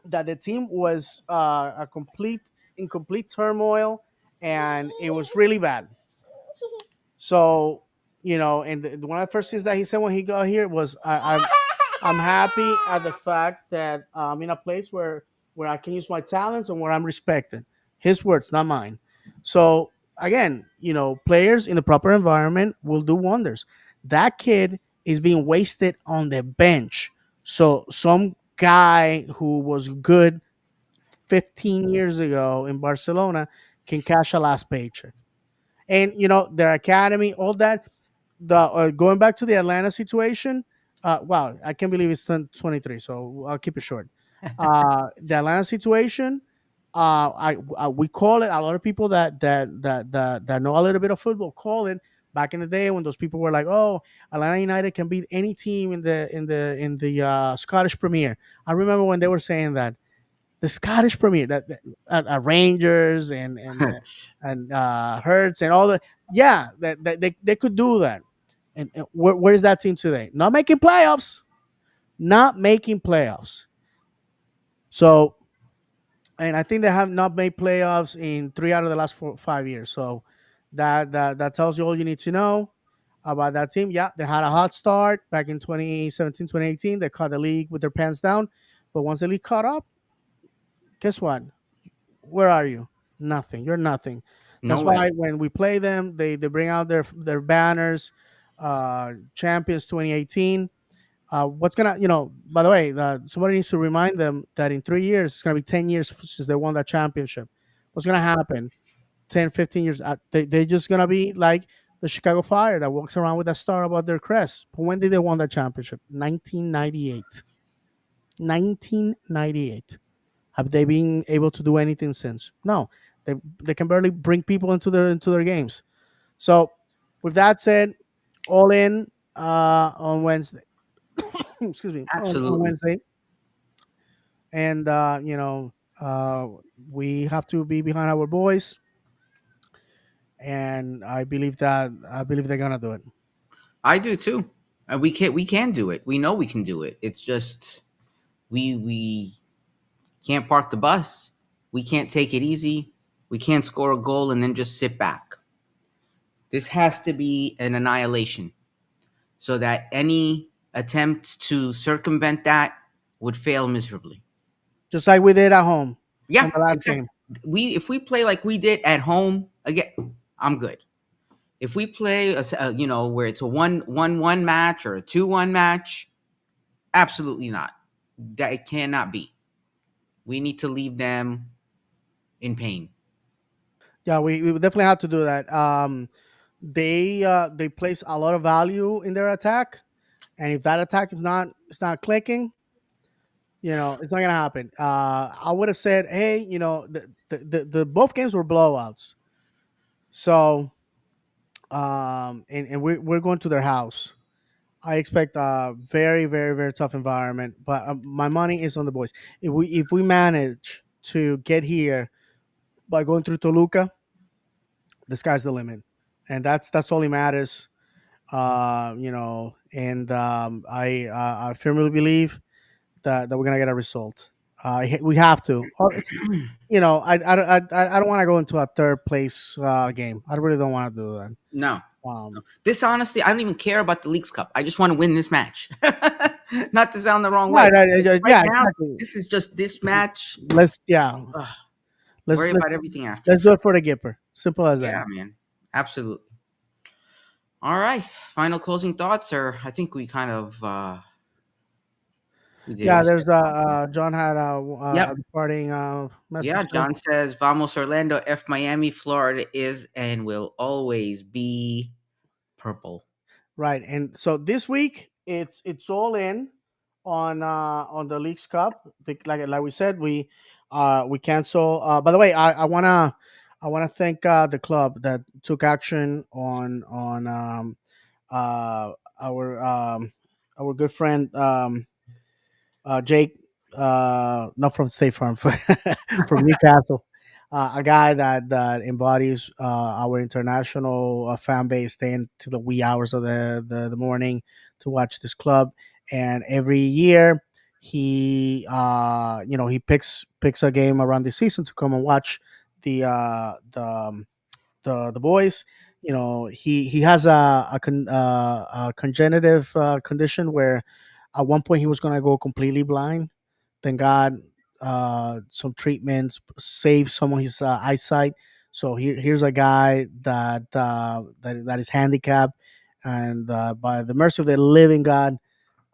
that the team was a complete in complete turmoil, and it was really bad. So, and one of the first things that he said when he got here was, I'm happy at the fact that I'm in a place where I can use my talents and where I'm respected." His words, not mine. So again, players in the proper environment will do wonders. That kid is being wasted on the bench. So some guy who was good 15 years ago in Barcelona can cash a last paycheck. And their academy, all that. The Going back to the Atlanta situation, wow, I can't believe it's 23. So I'll keep it short. The Atlanta situation, we call it. A lot of people that know a little bit of football call it. Back in the day when those people were like, "Oh, Atlanta United can beat any team in the Scottish Premier." I remember when they were saying that the Scottish Premier, Rangers and Hertz and all the, yeah, that they could do that. And where is that team today? Not making playoffs. Not making playoffs. So, and I think they have not made playoffs in 3 out of the last 5 years. So that tells you all you need to know about that team. Yeah, they had a hot start back in 2017, 2018. They caught the league with their pants down. But once the league caught up, guess what? Where are you? Nothing. You're nothing. That's Nowhere. why when we play them, they bring out their banners, champions 2018. What's gonna, by the way, somebody needs to remind them that in 3 years it's gonna be 10 years since they won that championship. What's gonna happen? 10, 15 years, they just gonna be like the Chicago Fire that walks around with a star above their crest. But when did they won that championship? 1998. 1998. Have they been able to do anything since? No, they can barely bring people into their games. So, with that said, all in on Wednesday. Excuse me, on Absolutely. Wednesday, and uh, we have to be behind our boys, and I believe they're gonna do it. I do too. We can do it. We know we can do it. It's just we can't park the bus. We can't take it easy. We can't score a goal and then just sit back. This has to be an annihilation so that any attempt to circumvent that would fail miserably. Just like we did at home on Yeah, the last exactly. game. We if we play like we did at home again, I'm good. If we play where it's a one match or a 2-1 match, absolutely not. That it cannot be. We need to leave them in pain. Yeah, we definitely have to do that. They place a lot of value in their attack, and if that attack is not clicking, it's not gonna happen. I would have said, hey, the both games were blowouts. So, and we're going to their house. I expect a very, very, very tough environment, but my money is on the boys. If we manage to get here by going through Toluca, the sky's the limit, and that's all that matters. And I firmly believe that we're gonna get a result. We have to. I don't want to go into a third place game. I really don't want to do that. No. This honestly, I don't even care about the Leagues Cup. I just want to win this match. Not to sound the wrong way. Right, right, Right yeah, now, exactly. this is just this match. Let's yeah, Ugh, let's worry let's about everything after. let's do it for the Gipper. Simple as that. Yeah, man. Absolutely. All right. Final closing thoughts, or I think we kind of we did. Yeah, We there's said something. John had a Yep. departing Yeah. message there. John says, "Vamos Orlando. F Miami, Florida is and will always be purple." Right, and so this week it's all in on the Leagues Cup. Like we said, we cancel. By the way, I wanna thank the club that took action on uh, our um, our good friend Jake, not from State Farm, from Newcastle, a guy that embodies our international fan base, staying to the wee hours of the morning to watch this club, and every year he picks a game around the season to come and watch the the boys. He has a congenitive condition where at one point he was going to go completely blind. Thank God, some treatments saved some of his eyesight. So here's a guy that is handicapped, and by the mercy of the living God,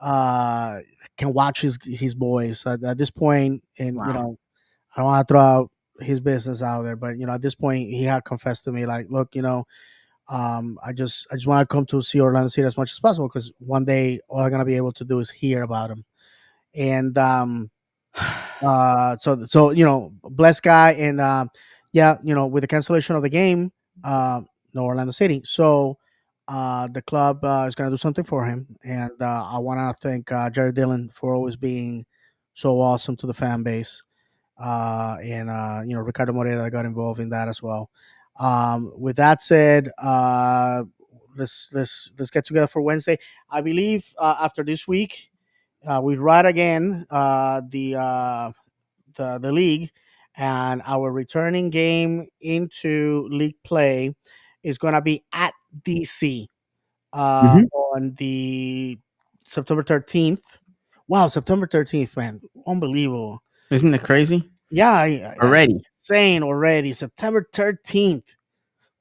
uh, can watch his boys at this point. And Wow. I don't want to throw out his business out there, but at this point, he had confessed to me, like, look, I just want to come to see Orlando City as much as possible, because one day all I'm gonna be able to do is hear about him. And so blessed guy. And yeah, with the cancellation of the game, no Orlando City. So the club is gonna do something for him, and I want to thank Jared Dillon for always being so awesome to the fan base, and Ricardo Morera got involved in that as well. With that said, let's get together for Wednesday. I believe after this week, we ride again the league, and our returning game into league play is going to be at DC Hmm. on the September 13th. Wow, September 13th, man, unbelievable. Isn't it crazy Yeah, that's already? insane already. September 13th.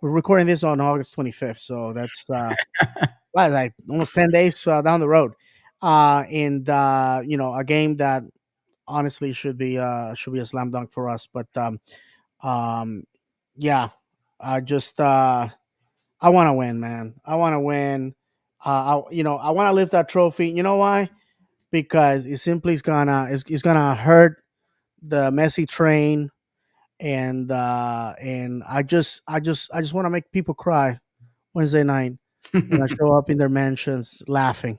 We're recording this on August 25th, so that's like almost 10 days down the road. And a game that honestly should be a slam dunk for us. But um, yeah, I just I want to win, man. I want to win. I want to lift that trophy. You know why? Because it simply is gonna hurt the Messi train, and I just want to make people cry Wednesday night when I show up in their mansions laughing.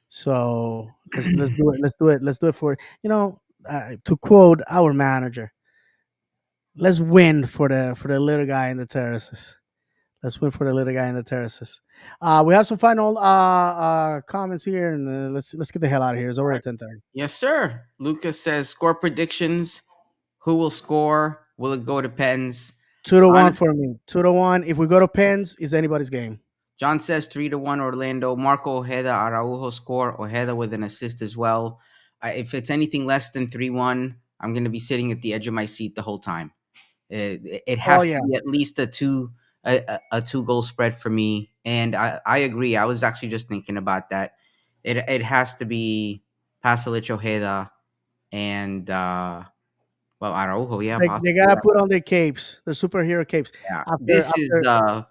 So let's do it. Let's do it. Let's do it for to quote our manager. Let's win for the little guy in the terraces. Let's win for the little guy in the terraces. We have some final comments here, and let's get the hell out of here. It's All already right. 10:30. Yes, sir. Lucas says score predictions. Who will score? Will it go to pens? 2-1 Honest. for me. 2-1. If we go to pens, it's anybody's game. John says 3-1 Orlando. Marco Ojeda, Araujo score. Ojeda with an assist as well. If it's anything less than 3-1, I'm going to be sitting at the edge of my seat the whole time. It Oh has to yeah, be at least a 2 goal spread for me. And I agree. I was actually just thinking about that. It has to be Pasalic Ojeda and well, Araujo, yeah, they possibly. gotta put on their capes, their superhero capes. Yeah, After this is after the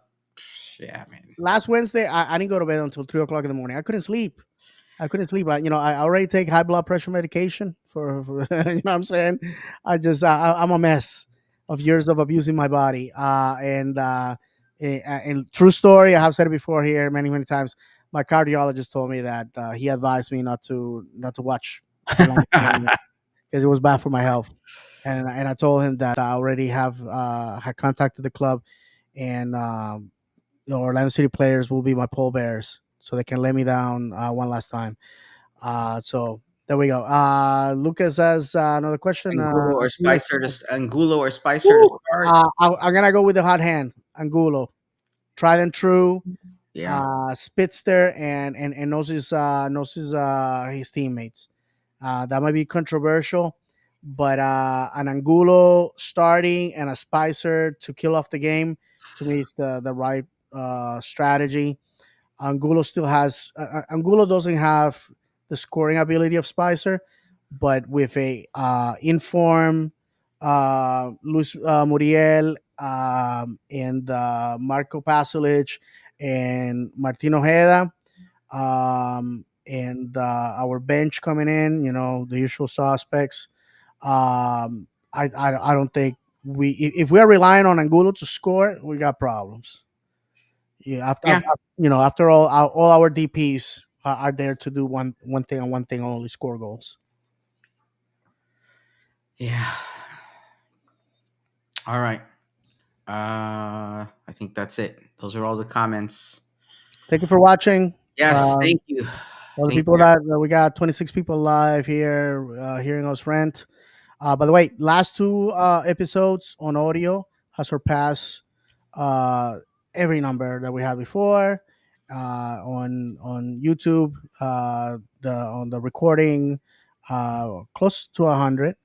yeah, man. last Wednesday, I didn't go to bed until 3 o'clock in the morning. I couldn't sleep. I couldn't sleep. I already take high blood pressure medication for you know what I'm saying. I'm a mess of years of abusing my body. And true story, I have said it before here many times. My cardiologist told me that he advised me not to watch Orlando because it was bad for my health. And I told him that I already had contacted the club, and the Orlando City players will be my pallbearers, so they can let me down one last time. So there we go. Lucas has another question. Angulo or Spicer to Woo! start. I'm gonna go with the hot hand, Angulo, tried and true. Yeah. spits there and knows his teammates. That might be controversial, but an Angulo starting and a Spicer to kill off the game, to me, is the right strategy. Angulo doesn't have the scoring ability of Spicer, but with a inform Luis Muriel and Marco Pasalic and Martin Ojeda, and our bench coming in, the usual suspects. I don't think if we are relying on Angulo to score, we got problems. Yeah, Yeah. after all our DPS are there to do one thing and one thing only: score goals. Yeah. All right. I think that's it. Those are all the comments. Thank you for watching. Yes, thank you. All the Thank people you. that we got 26 people live here hearing us rant. By the way, last two episodes on audio has surpassed uh, every number that we had before. On YouTube, on the recording, close to 100.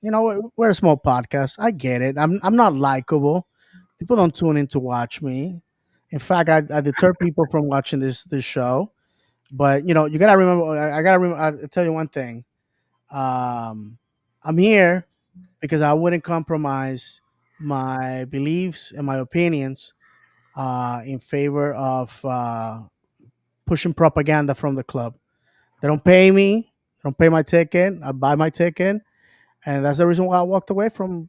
We're a small podcast. I get it. I'm not likable. People don't tune in to watch me. In fact, I deter people from watching this show. But you gotta remember. I gotta. I'll tell you one thing. Um, I'm here because I wouldn't compromise my beliefs and my opinions in favor of pushing propaganda from the club. They don't pay me. They don't pay my ticket. I buy my ticket, and that's the reason why I walked away from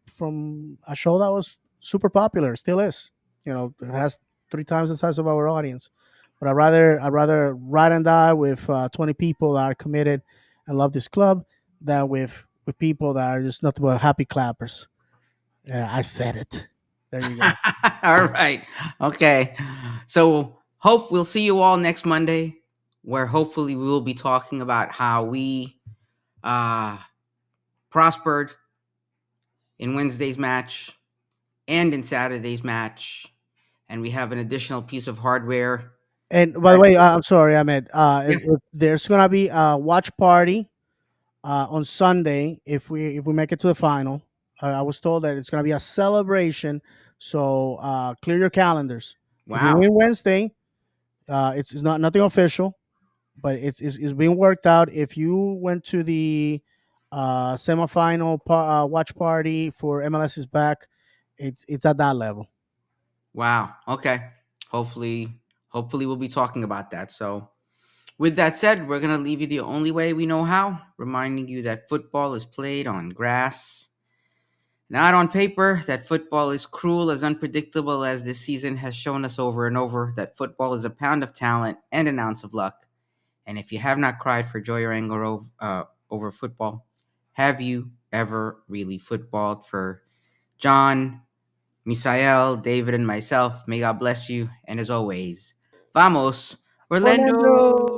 a show that was super popular. Still is. It has three times the size of our audience. But I'd rather ride and die with 20 people that are committed and love this club than with people that are just nothing but happy clappers. Yeah, I said it. There you go. All right. Okay. So hope we'll see you all next Monday, where hopefully we will be talking about how we uh prospered in Wednesday's match and in Saturday's match. And we have an additional piece of hardware. And by the That, way, I'm sorry, Ahmed. yeah. There's gonna be a watch party on Sunday if we make it to the final. I was told that it's gonna be a celebration, so clear your calendars. If we Wow. win Wednesday, it's not nothing official, but it's being worked out. If you went to the semifinal watch party for MLS is back, it's at that level. Wow. Okay. Hopefully, hopefully we'll be talking about that. So with that said, we're gonna leave you the only way we know how, reminding you that football is played on grass, not on paper, that football is cruel, as unpredictable as this season has shown us over and over, that football is a pound of talent and an ounce of luck. And if you have not cried for joy or anger over football, have you ever really footballed? For John, Misael, David, and myself, may God bless you. And as always, vamos, Orlando. Orlando!